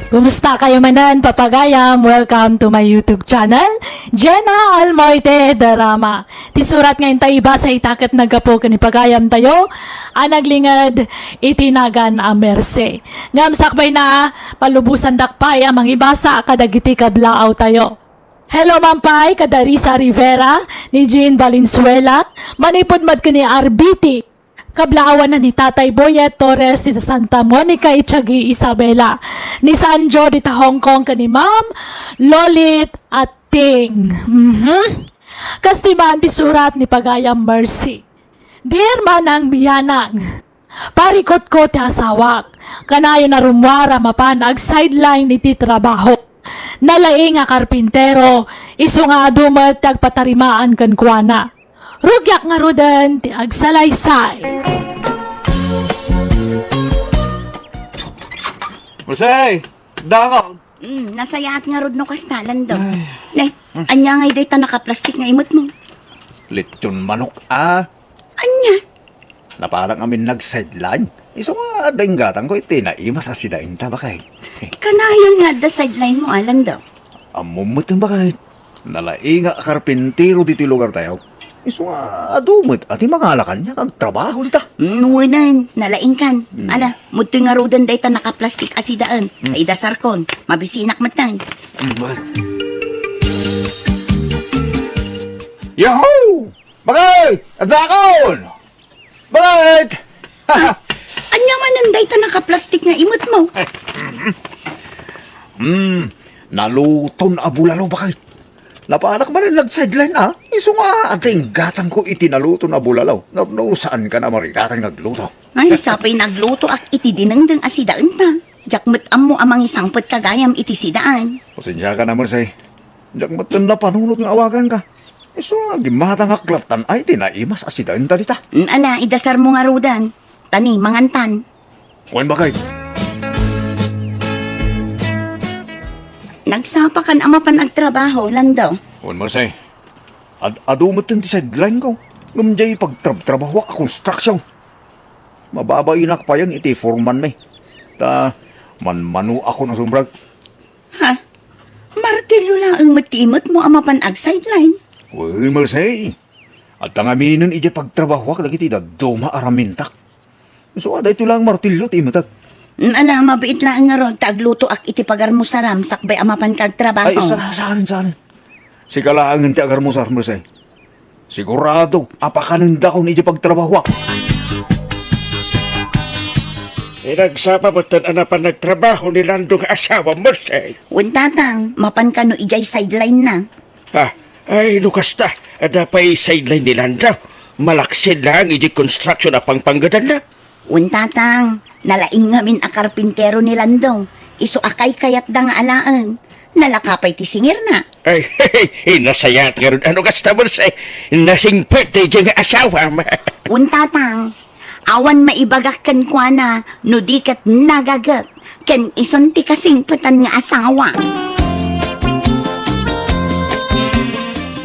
S1: Kumusta kayo manan, papagayam? Welcome to my YouTube channel, Jenna Almoite Drama. Tisurat ngayon tayo iba sa itakat nagapo ni pagayam tayo, anaglingad itinagan a merse. Ngamsakbay na palubusan dakpay amang ibasa kadagiti kablaaw tayo. Hello Mampay, kada Risa Rivera, ni Jean Valenzuela, manipod mad ka ni RBT. Kablaawan na ni Tatay Boyet Torres ni sa Santa Monica Itchagi Isabela. Ni Sanjo di ta Hong Kong ka ni Ma'am Lolit at Ting. Kastiman ti surat ni Pagayam Mercy. Dear Manang Biyanang, parikot ko ti asawak. Kanayo na rumwara mapanag sideline ni ti trabaho. Nalaing nga karpintero, iso nga adumat tagpatarimaan kan kuana. Rugyak nga rudan ti agsalaysay.
S4: Marsay! Dakaw!
S2: Nasayaat nga rod no kastalan daw. Ne, anya nga day ta nakaplastik nga imot mo.
S4: Lechon manok, ah.
S2: Anya?
S4: Na parang amin nag-sideline. Iso nga dainggatang ko iti na imas asidain ta bakay.
S2: Kanayan nga da sideline mo alan daw.
S4: Amumot ang bakay. Nalaing nga karpintero dito lugar tayo. Iso nga adumot at imangalakan niya kag trabaho dita.
S2: Nuwanan, nalaing kan. Ala, mutoy nga rodan day ta nakaplastik asidaan. Ay dasarkon, mabisinak matang.
S4: Yahoo! Bakit? Adakon! Bakit?
S2: Anya manan day ta nakaplastik nga imot mo.
S4: Naluton abulalo bakit? Napanak man rin nag-sideline ah. Iso nga ating gatang ko itinaluto na bulalaw. No, saan ka na marigatang nagluto?
S2: Ay, sapay nagluto ak iti dinengdeng asidaan ta. Jakmet am mo amang isangpot kagayam iti sidaan.
S4: Pasensya ka naman say. Diyak matan na panunod ng awagan ka. Iso nga gimatang aklatan ay tinaimas asidaan talita.
S2: Ala, idasar mo nga rodan. Tani, mangantan.
S4: Wan bakit?
S2: Nagsapa kan ama pa nagtrabaho, landaw.
S4: Wan marsay. Adumot yung ti sideline ko. Ngumjay pagtrabaho ka construction. Mababayinak pa yan iti foreman may. Ta manmanu ako ng sumbrag.
S2: Ha? Martilyo lang ang matimot mo ama pan ag sideline.
S4: Uy, marsay. At ang aminin iti pagtrabaho ka dagiti da duma aramintak. So, ito lang martilyo ti matag.
S2: Ala, mabait lang nga ron, tagluto ak iti pagar mo saram, sakbay ama pan kag trabaho.
S4: Ay, saan? Si kalaangin ti agar mo sa marsay. Sigurado, apakananda ko iti pagtrabaho.
S5: Nagsapa mo tan anapan nagtrabaho ni Lando nga asawa mo say.
S2: Untatang, mapan ka no ijay sideline na.
S5: Ha, ay nukasta, adapay sideline ni Lando. Malaksid lang iji construction na pangpanggadan na.
S2: Untatang, nalaing ngamin a karpintero ni Landong. Iso akay kayat da nga alaan. Nalakapay ti singir na.
S5: Ay, nasayat nga rin. Ano kasta mo say, nasing birthday dyan nga asawa mo.
S2: Untatang, awan maibagak kan kwa na, no di kat nagagat. Ken ison ti kasing putan nga asawa.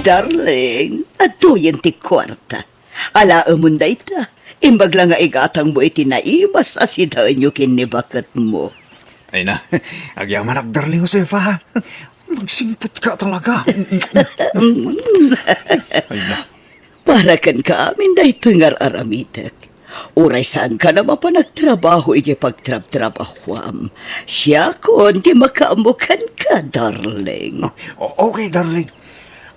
S2: Darling, ato yan ti kwarta. Ala amunday ta. Imbag lang nga igatang mo iti naimas asidaan nyo kinibakat mo.
S4: Ay na, agyaman ak darling Josefa ha. Magsimpot ka talaga. Ay na.
S2: Para kan kaamin da ito ngar aramitek. Uray saan ka naman pa nagtrabaho iti pagtrab-trabahwam. Siya kon di makaamukan ka, darling.
S4: Okay, darling.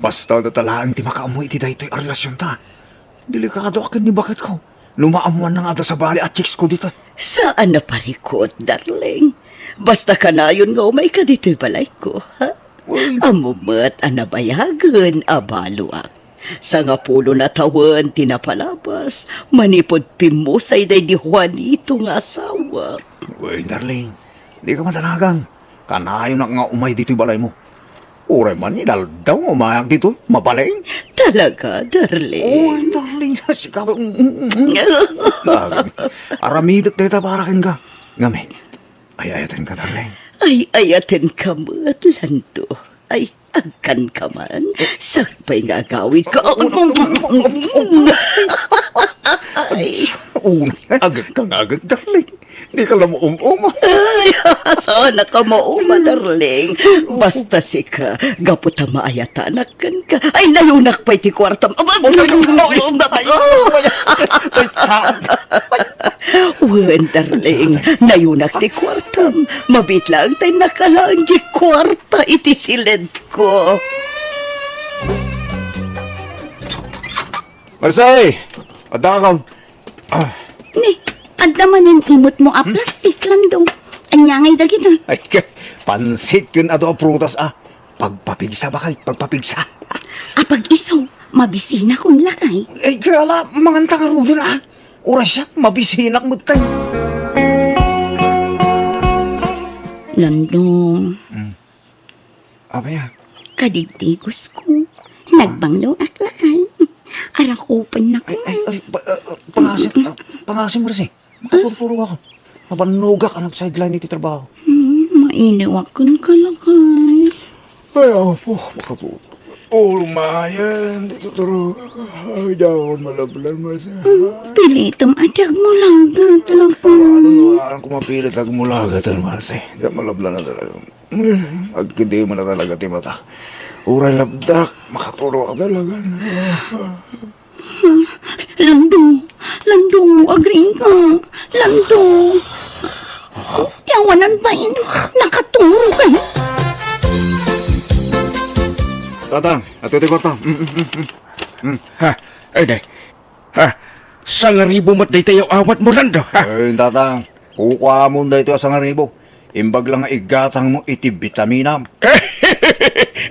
S4: Basta datalaan ti makaamoy iti daytoy a relasyon ta. Delikado akin ni bakit ko. Lumaamuan na nga da sa bali at chicks ko dito.
S2: Saan na parikot, darling? Basta ka na yun nga umay ka dito'y balay ko, ha? Amumat anabayagan, abaluak. Sa nga pulo na tawan, tinapalabas, manipod pimusay day di Juanito nga asawa.
S4: Uy, darling. Di ka matanagan. Kanayo na nga umay dito'y balay mo. Uray man, daw umayang dito, mabaleng.
S2: Talaga, darling.
S4: Oh, darling, si ka. Aramidot dito para kin ka. Ngami, ayayatin ka, darling.
S2: Ay, ayatin ka mo't lando. Ay, agkan ka man. Sakpay nga gawid ko. Ay,
S4: Agad kang agad, darling. Hindi ka lang uma.
S2: ay, sana ka mauma, darling. Basta si ka, gapot ang maayatanak ka. Ay, nayunak pa iti kwartam. Wen, darling, nayunak ti kwartam. Mabitlang tay nakalaan di kwarta iti silid ko.
S4: Marsay! Adakaw!
S2: Ni, andamanin imot mo a plastic landong. Anyangay dagito.
S4: Ay, pansit yun ato ang prutas Pagpapigsa ba kay? Pagpapigsa.
S2: Apag iso, mabisina kong lakay.
S4: Ay, kaya ala, manganta ka rin Oras siya, mabisinak mo tayo.
S2: Landong,
S4: Abaya,
S2: kadigdigos ko. Nagbanglo at lakay. Arakupan na ko.
S4: pangasim mo rin Makapurpuro ako. Mapanuga ka nag-sideline iti trabaho.
S2: Mainiwakon ka lakay.
S4: Ay, po, makapuro. Lumayan, dito turo. Ay, daw, malablan mo siya.
S2: Pilitom adag mo lagat lakay.
S4: Ano kung mapilit ang mulaga talmasi. Di malablan na talaga. Agkindi mo na talaga timata. Uray labdak, makaturo ka talaga.
S2: Lando, agring ka. Lando. Tiyawanan ba nakaturo ka?
S4: Tatang, atuti ko to.
S5: Ha? Ay, day. Ha? Sangaribo mo't day tayo awat mo lando, ha?
S4: Ay, tatang, kukuha mo na ito sa ngaribo. Imbag lang igatang mo iti vitaminam.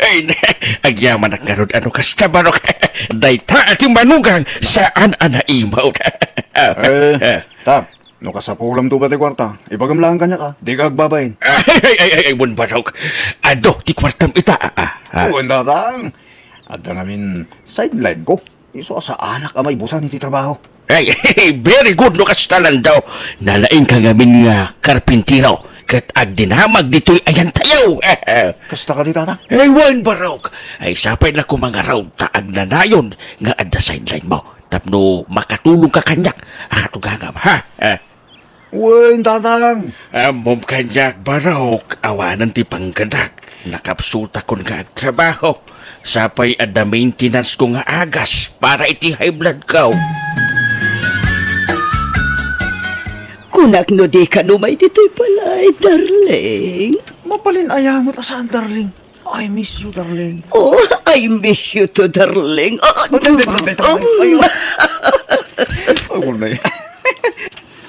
S5: Ay, agyaman ang karod ano kasta barok. Dayta at yung manugang saan anaimaw.
S4: Tam, no kasapulam to ba ti kwarta? Ipagamlaan ka niya ka, di ka agbabayin.
S5: Ay, mun barok. Ado, ti kwartam ita.
S4: Oo, tatang. At namin sideline ko. Iso sa anak amay busan iti trabaho.
S5: Ay, very good no kastalan daw. Nalaing ka ngamin nga karpintiro. Kat agdinamag dito'y ayan tayo.
S4: Kasta ka di tatang?
S5: Ay, wan barok. Ay, sapay na ko mga raw taag na nayon nga adda sideline mo. Tapno makatulong ka kanyak. Akatugangam, ha?
S4: Uy, tatang.
S5: Amom kanyak barok. Awanan ti panggadak. Nakapsulta kon nga agtrabaho. Sapay adda maintenance ko nga agas para iti high blood ka.
S2: Kunak no di ka numay dito'y palay, darling.
S4: Mapalin ayamot asaan, darling. I miss you, darling.
S2: Oh, I miss you too, darling.
S4: Ayun. Ayun na yan.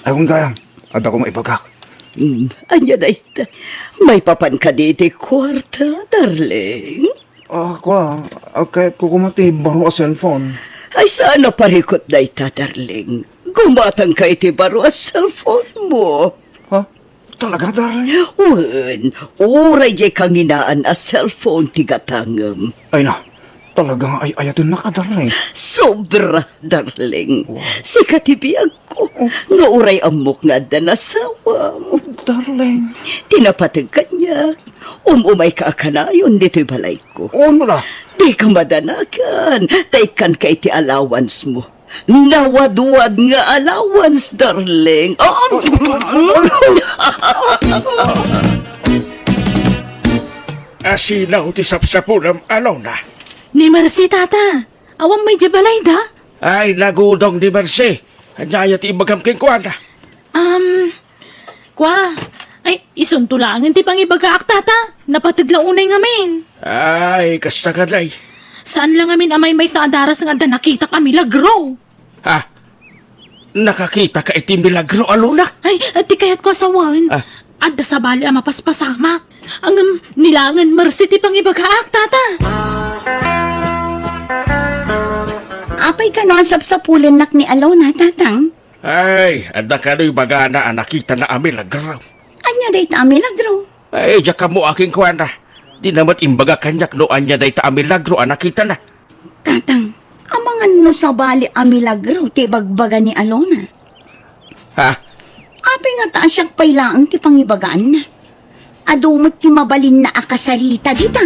S4: Ayun kaya. Ada ko maipagkak.
S2: Anya na ita. May papan ka dito kwarta, darling.
S4: Kwa. Kahit ko kumati, baro a cellphone.
S2: Ay, sana parikot na ita, darling. Gumatang ka iti baro ang cellphone mo.
S4: Ha? Talaga, darling?
S2: Wen, uray jay kang inaan a cellphone tigatangam.
S4: Ay na. Talagang ay ayatin na ka, darling.
S2: Sobra, darling. Si katibiyag ko, nga uray amok nga da nasawa mo.
S4: Darling.
S2: Tinapatag ka niya. Umay ka akanayon dito'y balay ko.
S4: Oo mo da.
S2: Di ka madanakan. Taikan ka iti allowance mo. Nawadwad nga allowance, darling.
S5: Asinaw ti sapsapulam alaw na.
S3: Ni Marcy, tata. Awang may jabalay da.
S5: Ay, nagudong ni Marcy. Anyaya ti ibagam king kuwana.
S3: Kwa. Ay, isuntulangin ti pangibagaak, tata. Napatagla unay ngamin.
S5: Ay, kasta ka day.
S3: Saan lang amin amay may sa adaras nga da nakita kami lagro.
S5: Ha? Nakakita ka iti milagro aluna?
S3: Ay, ati kayat ko asawan. Adda sa bali ang mapaspasamak. Ang nilangan Marcy ti pangibagaak, tata.
S2: Apay ka no ang sapsapulan nak ni Alona, tatang.
S5: Ay, anda ka no'y bagana ang nakita na ami lagro.
S2: Anya day ta milagro.
S5: Ay, diya ka mo aking kuwana. Di namat imbaga kanyak noan niya day ta milagro anak kita na.
S2: Tatang, amangan no sa bali a milagro ti bagbaga ni Alona.
S5: Ha?
S2: Api nga taas siyak pailaang ti pangibagaan na. Adumot ti mabalin na akasarita dita.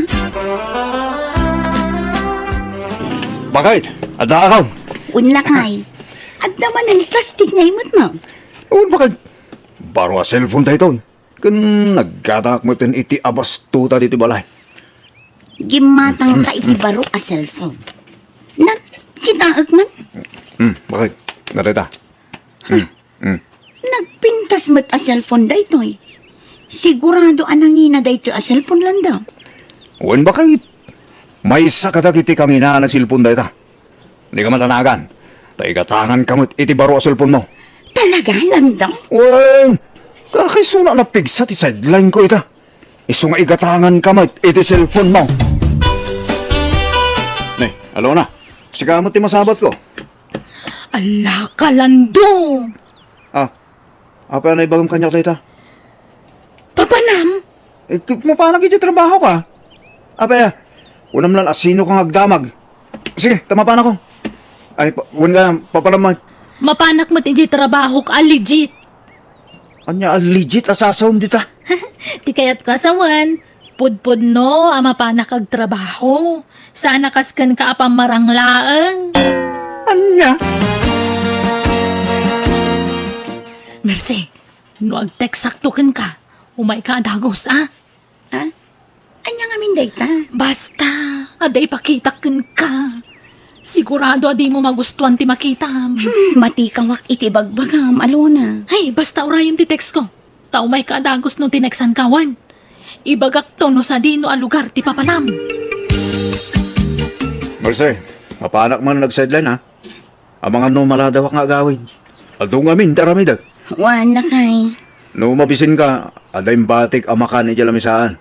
S4: Bakit? Ada akaw?
S2: Unlakay. At naman ang plastic na imot mo.
S4: Oo, bakit? Baro a cellphone tayo ito. Kan nagkatak mo tin iti abas tuta dito balay.
S2: Gimatang ka iti baro a cellphone. Nan, kitaag man.
S4: Bakit? Narita.
S2: Nagpintas mo't a cellphone da ito eh. Sigurado anangina da ito a cellphone lang daw.
S4: Uwan bakit? May sakatak iti kami na cellphone da ita. Hindi ka matanagan. Taigatangan kamot iti baro a cellphone mo.
S2: Talaga lang daw.
S4: Uwan! Kakisuna na pigsa ti sideline ko ita. Iso nga igatangan kamot iti cellphone mo. Nay, alo na. Sikamot ti masabat ko.
S3: Ala ka lando!
S4: Apa na ibagam kanyak tayo ita?
S3: Papanam?
S4: Paano iti trabaho ka? Apa unam lang asino kang agdamag. Sige, tama pa na ko. Ay, huwag nga, papalaman.
S3: Mapanak mo ti trabaho ka legit.
S4: Anya, legit asasawam dita.
S3: Ti kayat kasawan. Pudpud no, mapanak ag trabaho. Sana kaskan ka apang maranglaang.
S4: Anya?
S3: Mercy, no ag-text saktukan ka. Umay ka adagos, ah?
S2: Ha? Anya nga min dayta.
S3: Basta, aday pakitakan ka. Sigurado adi mo magustuhan ti makita.
S2: Matikawak iti bagbagam, Alona.
S3: Hey, basta urayom ti text ko. Tao may kaadagos no tinexan kawan. Ibagak to no sa dino a lugar ti papanam.
S4: Marce, mapanak man nag-sideline ha. Ang mga no maladawak nga agawin. Ado nga min, taramidag.
S2: Wala kay.
S4: No mabisin ka, aday batik amakan ni Jalamisaan.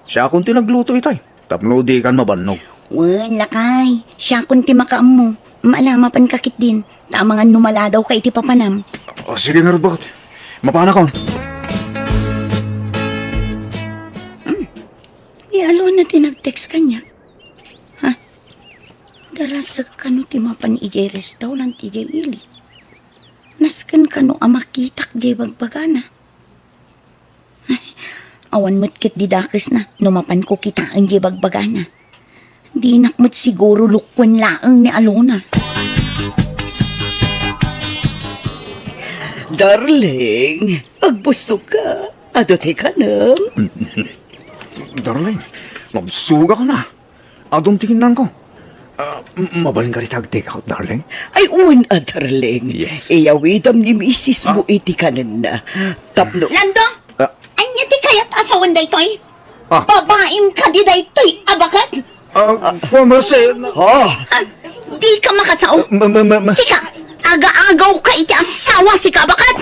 S4: Siya akong tinagluto itay. Tapno di kan mabannog.
S2: Wala kay. Siya kunti makaam mo. Malamapan kakit din. Tamangan numala daw kay iti papanam.
S4: O sige nga bakit? Mapanak ko.
S2: Di Alona tinag-text kanya. Ha? Darasag kano ti mapan ijay restaurant ijay ili. Naskan kano amakitak jay bagbagana. Ay, awan mo't kit didakis na. Numapan ko kitaan jay bagbagana. Di nakmat siguro lukwan laang ni Alona.
S6: Darling, pagbusog ka. Adote ka na.
S4: Darling, nabsuga ko na. Adong tingin lang ko. Mabaling ka rin take out, darling.
S6: Ay, uwan darling.
S4: Yes.
S6: Iyawidam ni misis mo iti kanan na. Tapno.
S2: Lando!
S4: Ah.
S2: Anya ti kayat asawan da ito'y?
S4: Ah.
S2: Babaim ka di da ito'y abakat?
S4: Marce,
S6: Oh,
S2: Di ka makasao. Sika, aga-agaw ka iti asawa si kabakat.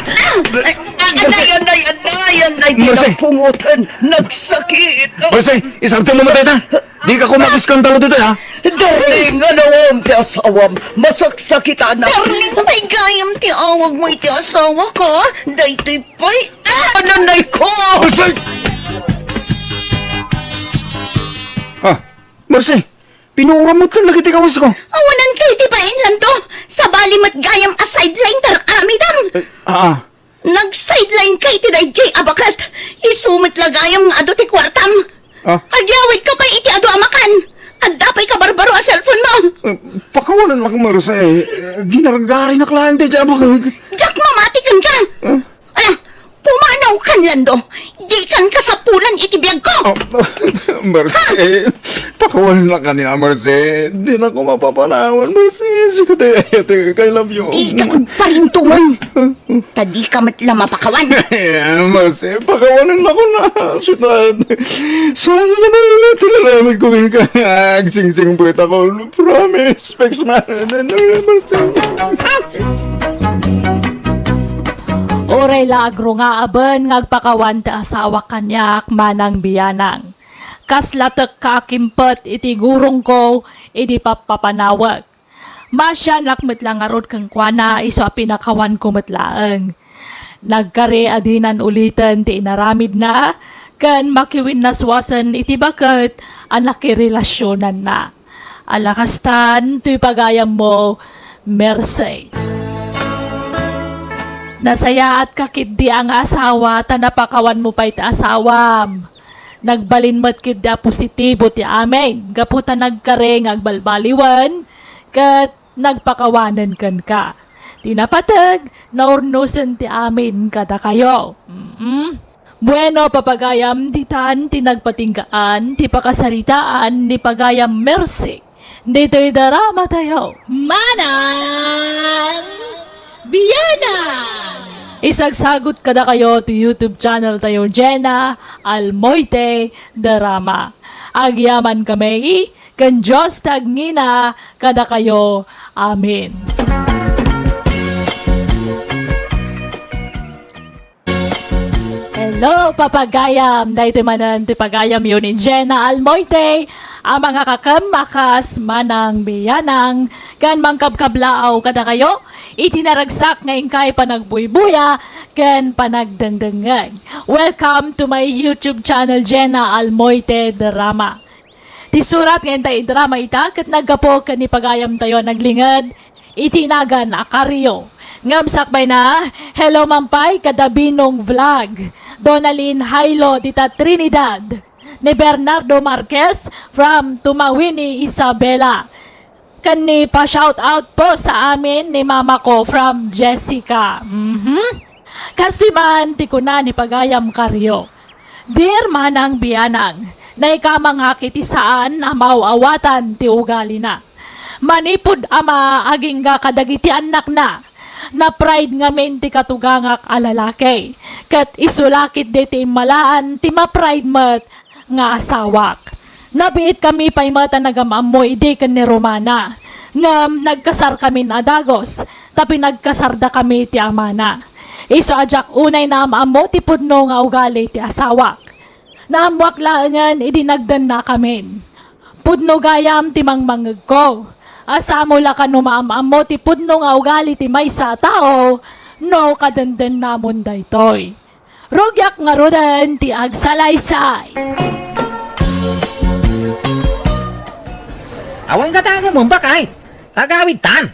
S6: anay,
S4: Marcy.
S6: pungutan. Nagsakit.
S4: Marce, isang timo mo tayo. Di ka kumakiskantalo dito, ha?
S6: Darling, anawam ti asawam. Masaksakitan na.
S2: Darling, may gayam ti awag mo iti asawa ko. Daytoy pa'y...
S6: Ananay ko!
S4: Marce! Marce, pinuura mo ito lagi ti kawas ko.
S2: Awanan kay ti pain lang to. Sa balimat gayam a sideline tar amidam. Nag-sideline kay ti dayjay abakat. Isumit lagayam nga ado ti kwartam. Agyawit ka pa iti ado amakan. At dapay ka barbaro a cellphone mo.
S4: Pakawalan lang, Marce. Ginaragari na klaan tayo dyan.
S2: Jack, mamatikan ka. Ala, pumanaw kan lando. Di kan kasapulan iti biyag ko.
S4: Marce, pakawalan lang kanina, Marce. Di na ko mapapanawan, Marce. Sige tayo, I love you.
S2: Di ka parintungan. Tadi ka matla mapakawan.
S4: Marce, pakawalan lang ko na. Sutan. Sana na na tinaramid ko yung sing-sing buwit ako. Promise. Specs man. Marce.
S1: Oray lagro nga aben ngagpakawan ti asawa kanyak manang biyanang. Kaslatek kakimpet iti gurong ko iti papapanawag. Masya lakmet lang arod kang kwana iso a pinakawan ko metlaeng. Nagkare adinan ulitan ti inaramid na
S3: kan makiwin naswasan iti bakit anak relasyonan na. Alakastan, tuy pagayam mo, Mercy. Nasaya at kakid di ang asawa, tanapakawan mo pa iti asawam. Nagbalin mo't kid da positibo ti amin. Gaputa nagkareng agbalbaliwan, kat nagpakawanan kan ka. Tinapatag, naurnusan ti amin kada kayo. Bueno, papagayam ditan, tinagpatinggaan, ti pakasaritaan, ni pagayam Mercy. Dito'y darama tayo. Manang Biyana! Isagsagot kada kayo to YouTube channel tayo, Jenna Almoite Drama. Agyaman kami, kan Diyos tagngina kada kayo. Amen. Hello, papagayam! Dahil manan ti pagayam yun ni Jenna Almoite, ang mga kakamakas manang biyanang, kan mangkabkablaaw kada kayo, itinaragsak ngayon kay panagbuybuya, kan panagdandangan. Welcome to my YouTube channel, Jenna Almoite Drama. Ti surat ngayon tayo drama ita, kat naggapo kan ni pagayam tayo naglingad, itinagan akaryo. Ngamsakbay na, hello mampay, kadabinong vlog. Donalyn Hailo, dita Trinidad. Ni Bernardo Marquez from Tumawini, Isabela. Kani pa shout out po sa amin ni mama ko from Jessica. Kastiman, tikuna ni pagayam karyo. Dear manang biyanang, na ikamang hakiti saan amaw awatan ti ugali na. Manipod ama aging ga kadagiti anak na pride nga men ti katugangak alalaki. Kat isulakit de ti malaan ti ma-pride mat nga asawak. Nabiit kami pa'y mata nagamamoy di kan ni Romana. Ngam nagkasar kami na Dagos, tapi nagkasarda kami ti amana. Iso ajak unay na amamo ti pudno nga ugali ti asawak. Naamwak laangan idinagdan na kami. Pudno gayam ti mangmangag ko. Asamo la ka numaamamo ti pudno nga ugali ti maysa tao, no kadandan namon daytoy. Rugyak nga rodan ti agsalaysay.
S7: Awang gataga mo bakay? Tagawid tan.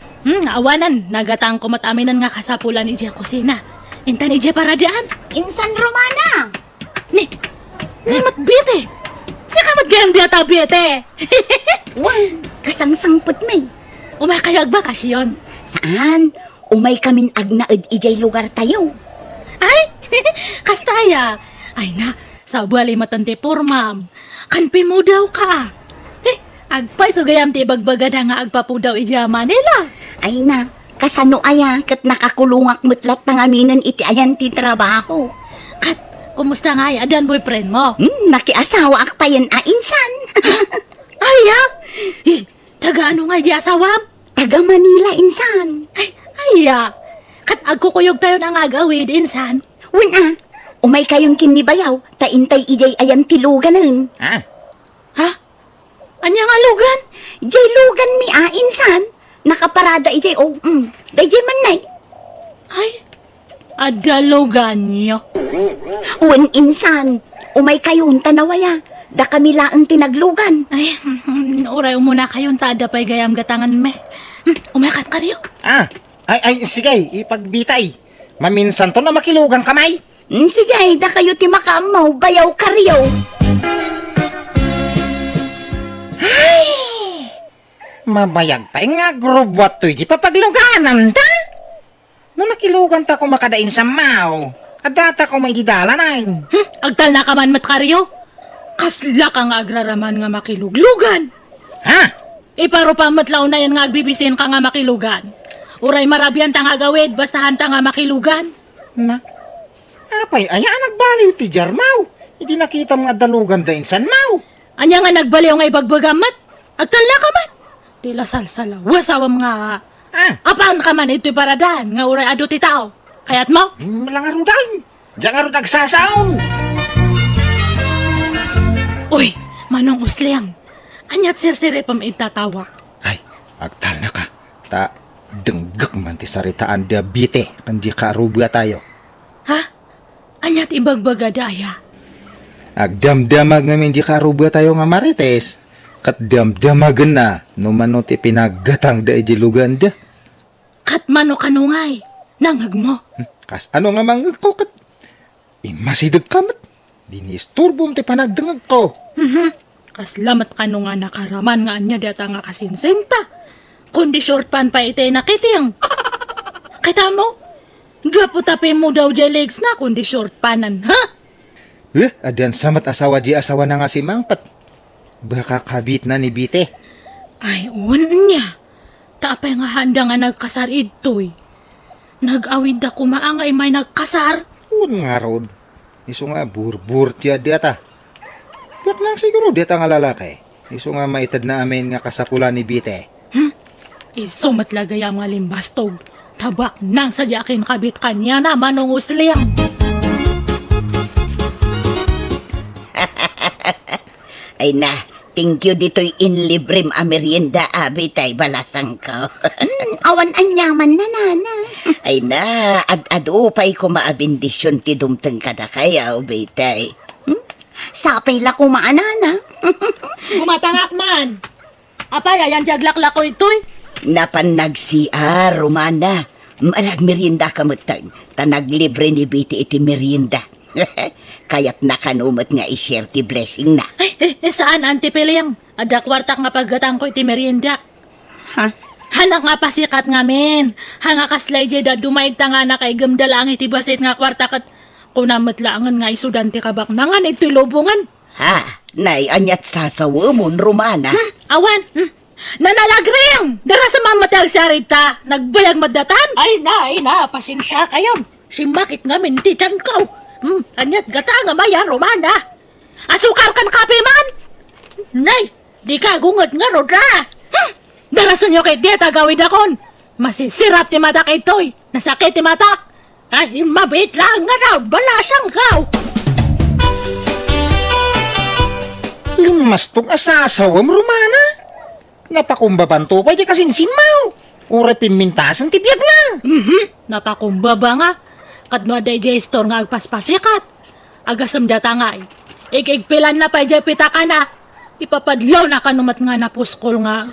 S3: Awanan, nagatang kumataminan nga kasapulan ni Jia kusina. Intan ni Jia paradaan.
S2: Insan Romana!
S3: Ni matbite. Saka matgayang diya tabite.
S2: Wan, kasangsangpot may.
S3: Umakayag ba kasyon?
S2: Saan? Umay kamin agnaed ijay lugar tayo.
S3: Ay, kastaya. Ay na, sa buwali matante pormam. Kanpi mo daw ka. Agpay so gayam ti bagbagada nga agpapu daw ija Manila.
S2: Ay na, kasano aya kat nakakulungak mutlat ng aminan iti ayan ti trabaho.
S3: Kat, kumusta nga ay adan boyfriend mo?
S2: Nakiasawa ak pa yan insan.
S3: Aya, taga ano nga di asawam?
S2: Taga Manila insan.
S3: Aya, kat agkukuyog tayo ng agawid insan.
S2: Wala, umay kayong kinibayaw, taintay ijay ayan tiluganan.
S7: Ah,
S3: Anyang alugan?
S2: Ijay lugan mi insan. Nakaparada ijay dayjay man nay.
S3: Ay, adalugan niyo.
S2: Wen insan, umay kayong tanawaya. Da kami laang tinaglugan.
S3: Ay, uray muna kayong tada pa'y gayam gatangan me. Umakat ka riyo.
S7: ay sige, ipagbitay. Maminsan to na makilugang kamay.
S2: Sige, da kayo ti makamaw, bayaw karyo.
S7: Mabayag pa nga grubwat to di papagluganan ta. No nakilugan ta ko makadain sa mau. Kadata ko may didalanan.
S3: Agtal na ka man matkaryo. Kasla ka nga agraraman nga makiluglugan.
S7: Ha?
S3: Iparo pa matlaw na yan nga agbibisin ka nga makilugan. Uray marabyan ta nga gawid, bastahan ta nga makilugan.
S7: Na? Apay, aya nagbaliw ti Jarmaw. Hindi nakita mga dalugan da insan mau.
S3: Anya nga nagbaliw nga ibagbagamat. Agtal na ka man. Tila salsala, wasawam nga. Apan ka man ito'y paradan, nga uray ado ti tao. Kayat mo?
S7: Malangarudan. Diyan nga rin nagsasaon.
S3: Uy, manong usliang. Anyat sirsire pam itatawa.
S7: Ay, agtal na ka. Ta, denggak man ti saritaan diabete. Kandi ka arubya tayo.
S3: Ha? Anyat ibagbaga daya.
S7: Agdamdamag ngamin di karuba tayo nga marites. Kat damdamagan na, no mano ti pinaggatang da ijilugan da.
S3: Kat mano kanungay, nangag mo.
S7: Kas ano nga mangag ko kat imasidag kamat. Dinisturbom ti panagdangag ko.
S3: Kaslamat ka nga nakaraman nga anya data nga kasinsenta. Kundi short pan pa ite nakiting. Kita mo, gapo tapin mo daw dyan legs na kundi short panan, ha?
S7: Adan samat asawa di asawa na nga si Mangpat. Baka kabit na ni Bite.
S3: Ay, uwan niya. Taapay nga handa nga nagkasar ito'y. Nag-awid ako maangay may nagkasar.
S7: Un nga rod. Iso nga burbur tiya diata. Bak lang siguro diata nga lalaki. Iso nga maitad na amin nga kasapula ni Bite.
S3: Iso matlagay ang mga limbastog. Tabak nang sadya akin kabit kanya na manong usliyang.
S2: Ay na, thank you dito'y inlibrim a merienda abitay balasang ko. Awan anyaman na nana. Ay na, ad-ado pa'y kumaabindisyon ti dumteng kada kaya ubitay. Sapay la kumaanana.
S3: Kumatangak man. Apay, ayan jaglakla ko ito'y.
S2: Napanag siya, Romana. Malag merienda kamatag. Tanaglibre ni Biti iti merienda. Kaya't nakanumot nga i-share ti blessing na.
S3: Saan, Auntie Piling? Ada kwartak nga paggatang ko iti merienda.
S2: Ha?
S3: Hanak nga pasikat nga men. Hanga kaslay jeda dumaig ta nga na kay gamdalang iti basit nga kwartak at kunamatlaangan nga isudan ti kabaknangan iti lubungan.
S2: Ha? Nay, anyat sasawa mo, Romana.
S3: Awan, nanalagring! Dara sa mamatag si Arita, nagbayag madatan? Ay na, pasensya kayo. Si bakit nga minti tiyan ko. Anyat gata nga maya, Romana. Asukar kan kape man? Nay, di ka gungot nga rodra. Dara sa nyo kay dieta gawid akon. Masisirap ti mata kay Toy. Nasakit ti mata. Ay, mabit lang nga raw, balasang kaw.
S7: Lumastong asasawam, Romana. Napakumbabanto pa di kasing simaw. Ure pimintasan ti biyag na.
S3: Napakumbaba nga. Kadno aday jay store nga agpaspasikat. Agasam data nga eh. Igigpilan na pa jay pitaka na. Ipapadlaw na kanumat nga na puskol nga.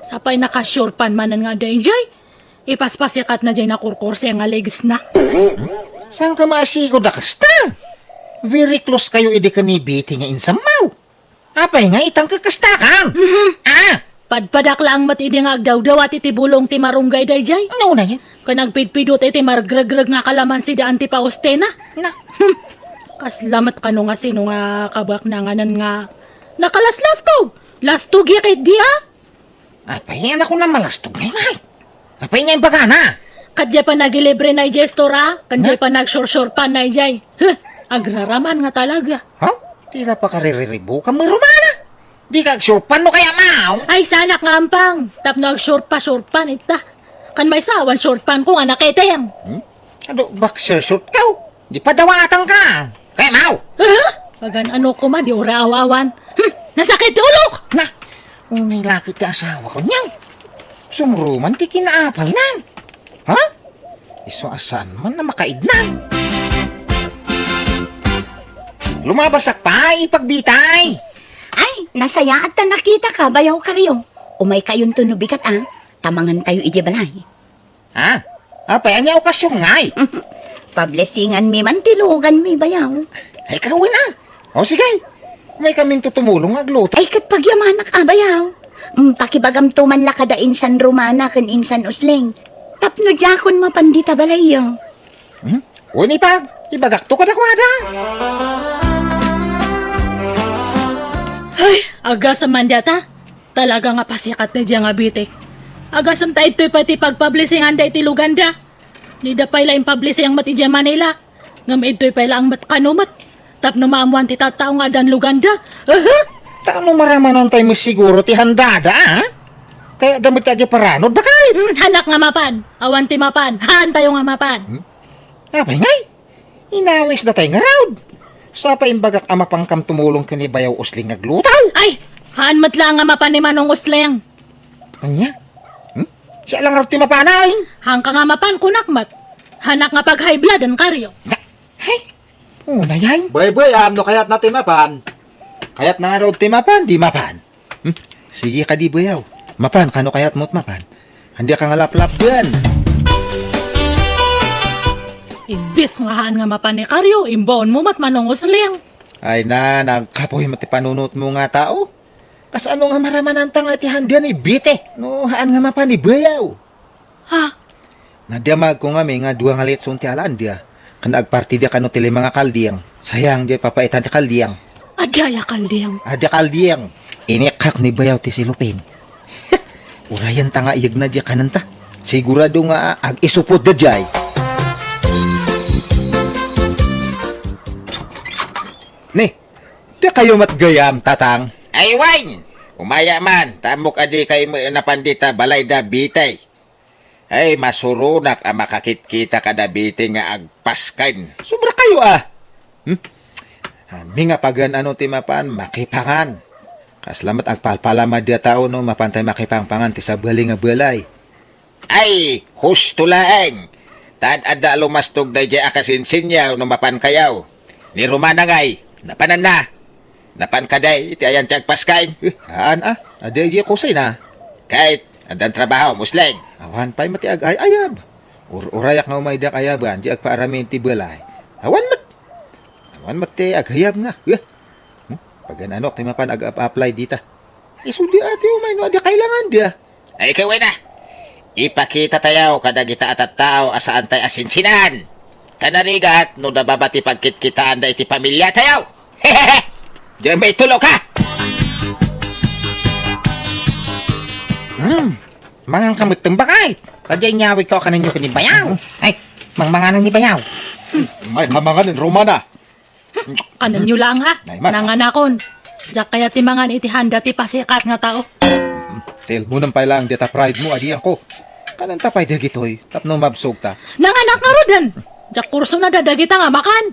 S3: Sapay nakasyurpan manan nga aday jay. Ipaspasikat na jay na kurkurse nga legs na.
S7: Saan ka maasigod na kasta? Very close kayo idi ka ni Biti nga insamaw. Apay nga itang kakastakan.
S3: Padpadak lang matidi nga agdaw-daw at itibulong ti marunggay day jay.
S7: Ano na yan?
S3: Kanagpidpidot iti margrag-grag nga kalaman si daan ti paustena.
S7: Na.
S3: Kaslamat ka no nga sino nga kabak na nga nan nga nakalaslastok. Lastog yakit di ah.
S7: Apay yan ako na malastog na yan. Apay nga yung bagana.
S3: Kadya pa nagilibre na ijay stora. Kadya pa nagshore-shore pa na ijay. Agraraman nga talaga.
S7: Ha? Tila pa kaririribo ka mo, Romana. Di ka agsurpan mo kaya, Mau.
S3: Ay sanak nga ampang. Tapno agshore pa ita. Kan may sawan short pan ko nga nakiteng.
S7: Ano, boxer short ka? Di pa dawatan ka. Kaya, Mau.
S3: Pagan ano ko ma, di ura awawan. Nasakit ti ulok!
S7: Na, unay lakit ka asawa ko niyan. Sumuruman ti kinaapal na. Ha? Iso asan man na makaidnan. Lumabasak pa, ipagbitay.
S2: Ay, nasaya at nakita ka, bayaw ka riyo. Umay kayong tunubikat tamangan tayo ije balay.
S7: Ha? Apay, anya okasyon ngay.
S2: Pablesingan mi man tilugan mi bayaw.
S7: Ay, kawin na. O sige, may kaming tutumulong agluto.
S2: Ay kat pagyamanak bayaw. Pakibagam tuman la kada insan Romana kan insan Usling. Tapno jakon mapandita balayo.
S7: Uni pa, ibagak to kadakwada.
S3: Ay, agasam man data. Talaga nga pasikat na dyan nga bitik. Agasam tayo ito'y pati pagpublishing anday ti Luganda. Nida pa ila yung publishing ang mati dyan Manila. Ngam ito'y pa ila ang matkanumat. Tapno maamuan ti tatao nga dan Luganda.
S7: Taano maramanon tayo mo siguro ti handada, ha? Kaya damit ka paranod, bakit?
S3: Hanak nga mapan. Awan ti mapan. Haan tayo nga mapan.
S7: Apay ngay, inawis na tayo nga raud. Sa pa imbagak ama pangkam tumulong kini bayaw usling aglutaw.
S3: Ay, haan matla nga mapan ni Manong Usleng.
S7: Anya? Siya lang raw ti mapanay.
S3: Hang ka nga mapan kunakmat. Hanak nga pag high blood ang karyo.
S7: Hey, Oh, na yan.
S4: Boy, no kaya't natin mapan.
S7: Kaya't na nga raw ti mapan, di mapan. Sige ka di bayaw. Mapan, kano kaya't mo't mapan? Hindi ka nga lap-lap dyan.
S3: Imbis nga haan nga mapanikaryo, imbon mo mat manungos lang.
S7: Ay na, nagkapoy mati panunot mo nga tao. Kas ano nga maramanan tang ati handian ibite. No, haan nga mapan ibayaw.
S3: Ha?
S7: Nadamag ko nga may nga duwa nga lit sunti alaan dia. Kan agparti dia kano tili mga kaldiyang. Sayang dia papaitan ti kaldiyang.
S3: Adaya kaldiyang.
S7: Ada kaldiyang. Inikak ni bayaw ti silupin. Urayan ta nga iyag na dia kananta. Sigurado nga ag isupod da jay. Ni, di kayo matgayam, tatang.
S5: Ay, wine! Umaya man, tamok adi kay mo napandita balay da bitay. Ay, masurunak ang makakit-kita kada bitay nga agpaskan.
S7: Sobra kayo Mi nga pagan ano ti mapan, makipangan. Kaslamat agpalpalama dia tao no, mapantay makipangpangan ti sabali nga balay.
S5: Ay, husto laeng. Tad ada lumastog da jay akasinsinyaw no mapan kayaw. Ni Romana ngay, napanan na. Napan kaday, iti ayan ti agpaskain.
S7: Haan aday di kusay na.
S5: Kahit, andan trabaho, musleng.
S7: Awan pa'y mati ayab. Urayak nga umay dak ayaban, di agpaaramin ti balay. Awan mati agayab nga. Pagan ano, ti mapan ag-apply dita. Isudi ati umay no, adi kailangan dia.
S5: Ay, ikaw na. Ipakita tayo kada kita at tao asaan tayo asinsinan. Kanarigat, no nababati pagkitkitaan da iti pamilya tayo. Hehehe! Diyan may tulo ka!
S7: Mangang kamot ng bakay. Tadyay nyawig ko kanin yung pinibayaw. Ay, mangmanganan ni bayaw.
S4: Ay, hamangan ng Romana.
S3: Kanan nyo lang ha.
S7: Nay, mas.
S3: Nanganakon. Diyak kaya timangan iti handa ti pasikat nga tao.
S7: Tel mo nang pailang dita pride mo, adi ako. Kanan tapay di gitoy, tapno mabsog ta.
S3: Nanganak nga rodan. Diyak kurso na dadagita nga makan.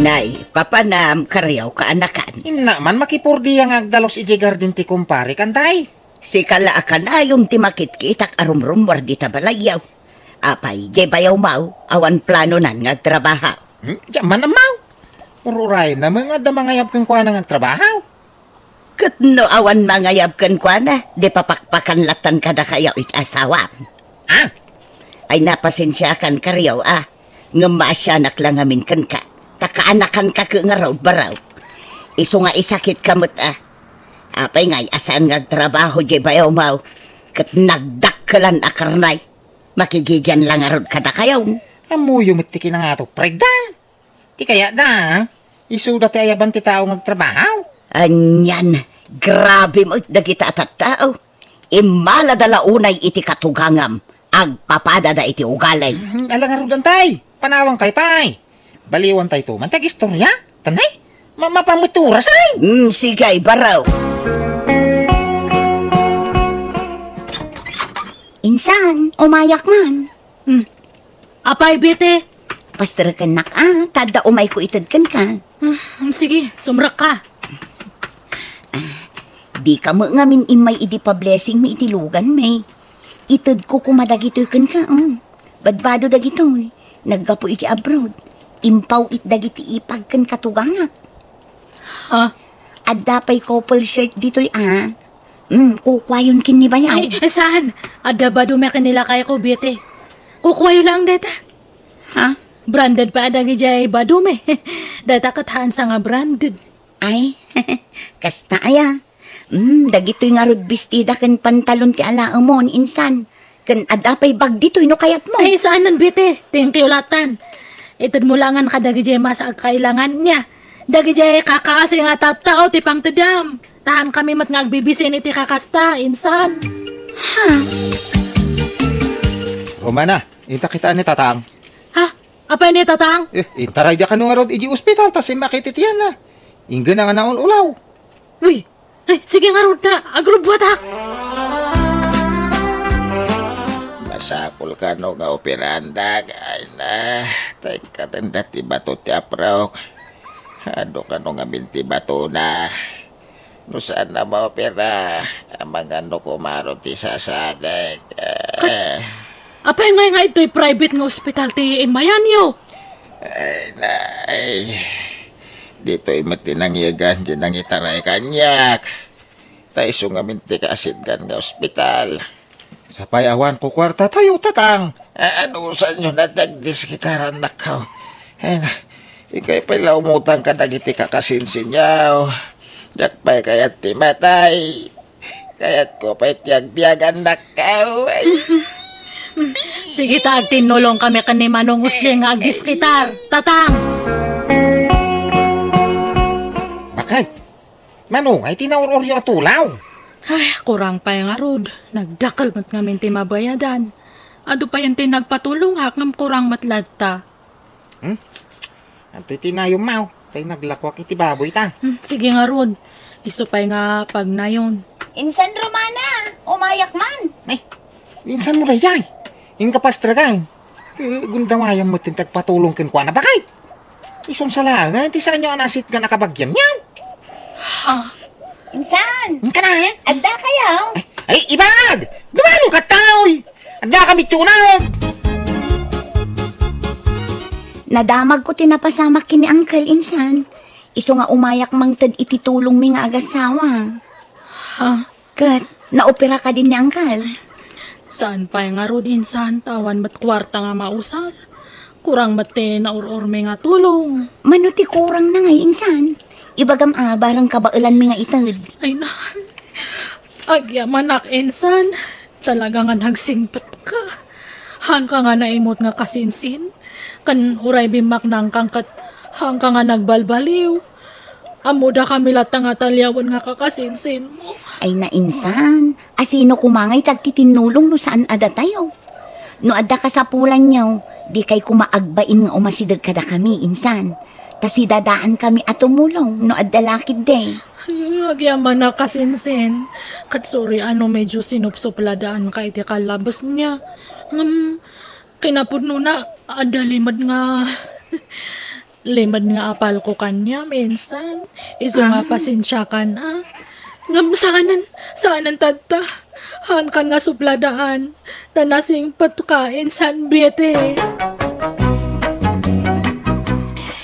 S2: Nay, papanam karyaw kaanakan.
S7: Ina man makipurdi ang agdalos iji garden ti kumpare kanday.
S2: Si kalaakan ayon ti makitkitak arumrum war di tabalayaw. Apay, di bayaw mau, awan plano nan nga trabaho.
S7: Diyan man amaw. Ururay na mga damangayap kang kuha ng trabaho.
S2: Katno awan mangayab kan kwa na, di papakpakan latan kada kayaw it asawa. Ay napasensya kan karyaw nga maasyanak lang amin kan ka. Takaanakan ka nga raw baraw. Iso nga isakit kamot Apay ngay asan nga trabaho di bayaw mau. Kat nagdakkelan akarnay. Makigigyan lang arod kada kayaw.
S7: Amuyo mitiki na nga to, pregda. Ti kaya na, isuda ti ayaban ti tao ngagtrabaho.
S2: Anyan, grabe mo dagita at tao. Imala dala unay iti katugangam. Agpapada da iti ugalay.
S7: Alang arudan tay, panawang kay pay. Baliwan tay to, mantag istorya. Tanay, mapamutura say.
S2: Sigay, baraw. Insan, umayak man.
S3: Apay bite.
S2: Pastor ka nak tada umay ko itad kan ka.
S3: Sige, sumrak ka.
S2: Di ka mo ngamin imay idi pa blessing mi itilugan may. Itad ko kumadagito kan ka. Badbado dagito naggapo iti abroad. Impaw it dagiti ipag kan katugangak.
S3: Ha?
S2: At dapay couple shirt dito'y kukwayon kin ni bayaw.
S3: Ay, saan? Ada ba dume kanila kay ko bite? Kukwayo lang deta.
S2: Ha?
S3: Branded pa adang ijay ba dume? Data katahan sa nga branded.
S2: Ay, kasta aya. Dagito'y nga rod bestida kan pantalon ti alaamon, insan. Kan adapay bag dito'y no kayat mo.
S3: Ay, saan nan bite? Thank you latan. Itad mo langan ka dagi jay masa kailangan niya. Dagi jay kakakasi nga tatao ti pang tedam. Tahan kami mat nga agbibisin iti kakasta, insan.
S7: Romana, ita kita ni tatang.
S3: Ha? Apa ni tatang?
S7: Intaray di ka nung arod iji ospital, tas makititiyan na. Ingga na nga naulaw.
S3: Uy, ay, sige nga rod na, agrubwatak.
S5: Masapul ka no nga operanda. Ay na, tay katanda ti bato ti aprok. Ano ka no nga binti bato na. No saan na maopera. Ang mga no kumaro ti sasadek.
S3: Apay nga ito'y private nga ospital ti Mayanyo.
S5: Ay, dito'y matinangyagan dyan ang itaray kanyak. Tayo nga minti kasidgan nga ospital.
S7: Sa payawan ko kwarta tayo, tatang.
S5: Ano sa inyo na nagdiskitaran na ka? Ikay pala umutang ka nagiti kakasinsinyaw. Yak pa'y kaya't timatay. Kaya't ko pa'y tiyagbiyagan na ka.
S3: Sige tag, tinulong kami kani Manong Usling nga agdiskitar. Tatang!
S7: Bakay, manong ay tinauror yung atulaw.
S3: Ay, kurang pa yung arod. Nagdakal mat ngamin ti mabayadan. Ado pa yan ti nagpatulong hakam kurang matladta.
S7: Ang titinayo mau, tayo naglakwak iti baboy ta.
S3: Sige nga rod. Iso pa nga pag na yun.
S2: Insan Romana, umayak man.
S7: Ay, insan mo rayay. Yung kapastragay. Gundawayang mo tintag patulong kin kwa na bakay. Isong salaga, ti saan nyo anasit ka nakabagyan niya?
S2: Insan,
S7: Yung ka na eh.
S2: adda kayo.
S7: Ay, ibag! Dumano ka taoy! Anda kami tunag!
S2: Nadamag ko tinapasamak kini Uncle Insan. Iso nga umayak mang tad ititulong mi nga agasawa.
S3: Ha?
S2: Kat, naopera ka din ni Uncle.
S3: Saan pa nga rod insan? Tawan mat kwarta nga mausar. Kurang mati na urorme nga tulong.
S2: Manuti kurang na ngay Insan. Ibagam barang kabailan mi nga itad.
S3: Ay na. Agyaman insan. Talaga nga nagsingpat ka. Han ka nga naimot nga kasinsin. Kan uray bimak nang kangkat. Han ka nga nagbalbaliw. Amuda kami latang nga talyawan nga kakasinsin mo.
S2: Ay na Insan, asino kumangay tagtitinulong no saan ada tayo. No adda ka sa pulan niyo, di kay kumaagbain nga umasidag kada kami Insan. Tasi dadaan kami at tumulong no adda lakid day.
S3: Agyaman na kasinsin. Kat sorry medyo sinupsupladaan ka iti kalabas niya. Kinapudno na ada limad nga limad nga apal ko kanya minsan. Iso nga pasensya ka na. Ngam saanan tata. Han kan nga supladaan. Tanasing patukain san biyete.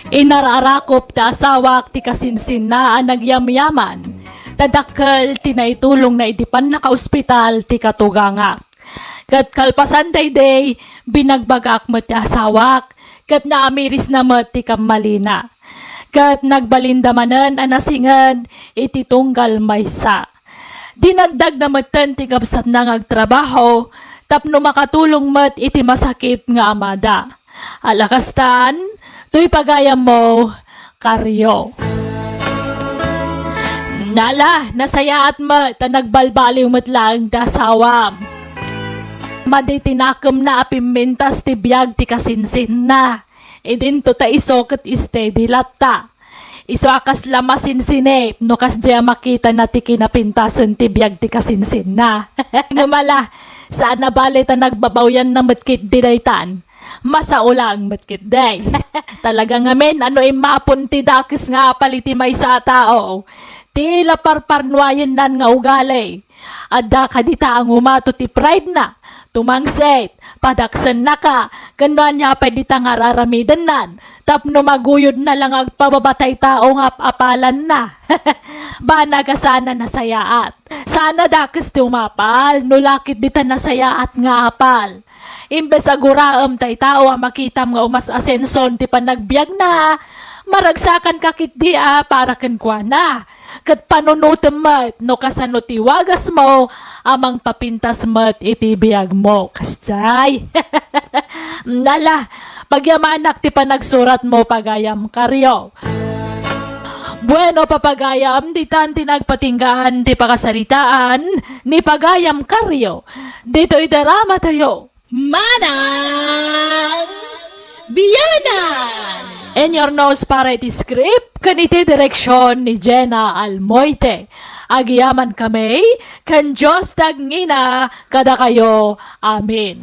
S3: Inararakop ta asawak ti kasinsin na nagyamyaman. Tadakkel tinaitulong na itipan na ka-ospital ti katugangak. Kat kalpasan day binagbagak mo ti asawak. Kat naamiris na mo ti kamalina. Kat nagbalindamanan anasingan iti tunggal maysa. Dinagdag na matan ti kapsat na ngagtrabaho. Tapno makatulong mat iti masakit nga amada. Alakastan, tuy pagayam mo, karyo. Nala, nasaya at mat, nagbalbaliw mat lang dasawam. Madi tinakam na apimintas ti biyag ti kasinsin na. Idinto ta isokat steady latta. Iso akas lamasin sinet, no kas dya makita na ti kinapintasan ti biyag ti kasinsin na. Ngamala, saan na bali ta nagbabawyan na matkit dinaytan. Masaulang matkit day. Talaga ngamin, mapun ti dakis nga paliti may sa tao. Tila parparnuayan nan nga ugali. Adda ka dita ang umato ti pride na. Tumangset, padaksan na ka, ganun niya pa dita nga raramidan nan. Tapno maguyod na lang agpababatay tao nga apalan na. Banaga sana nasayaat. Sana dakis ti umapal, nulakit dita nasayaat nga apal. Imbes aguraam tay tao makitam nga umas asenson ti panagbiag na. Maragsakan kakit di para kenkwa na. Kat panunutem mat no kasano ti wagas mo amang papintas mat iti biyag mo. Kasjay. Nala, pagyamanak ti panagsurat mo pagayam karyo. Bueno papagayam di tan tinagpatinggaan ti pakasaritaan ni pagayam karyo. Dito idarama tayo. Manang Biyanan! In your nose para iti script, kaniti direksyon ni Jenna Almoite. Agiyaman kami, kan Diyos tagngina, kada kayo. Amen.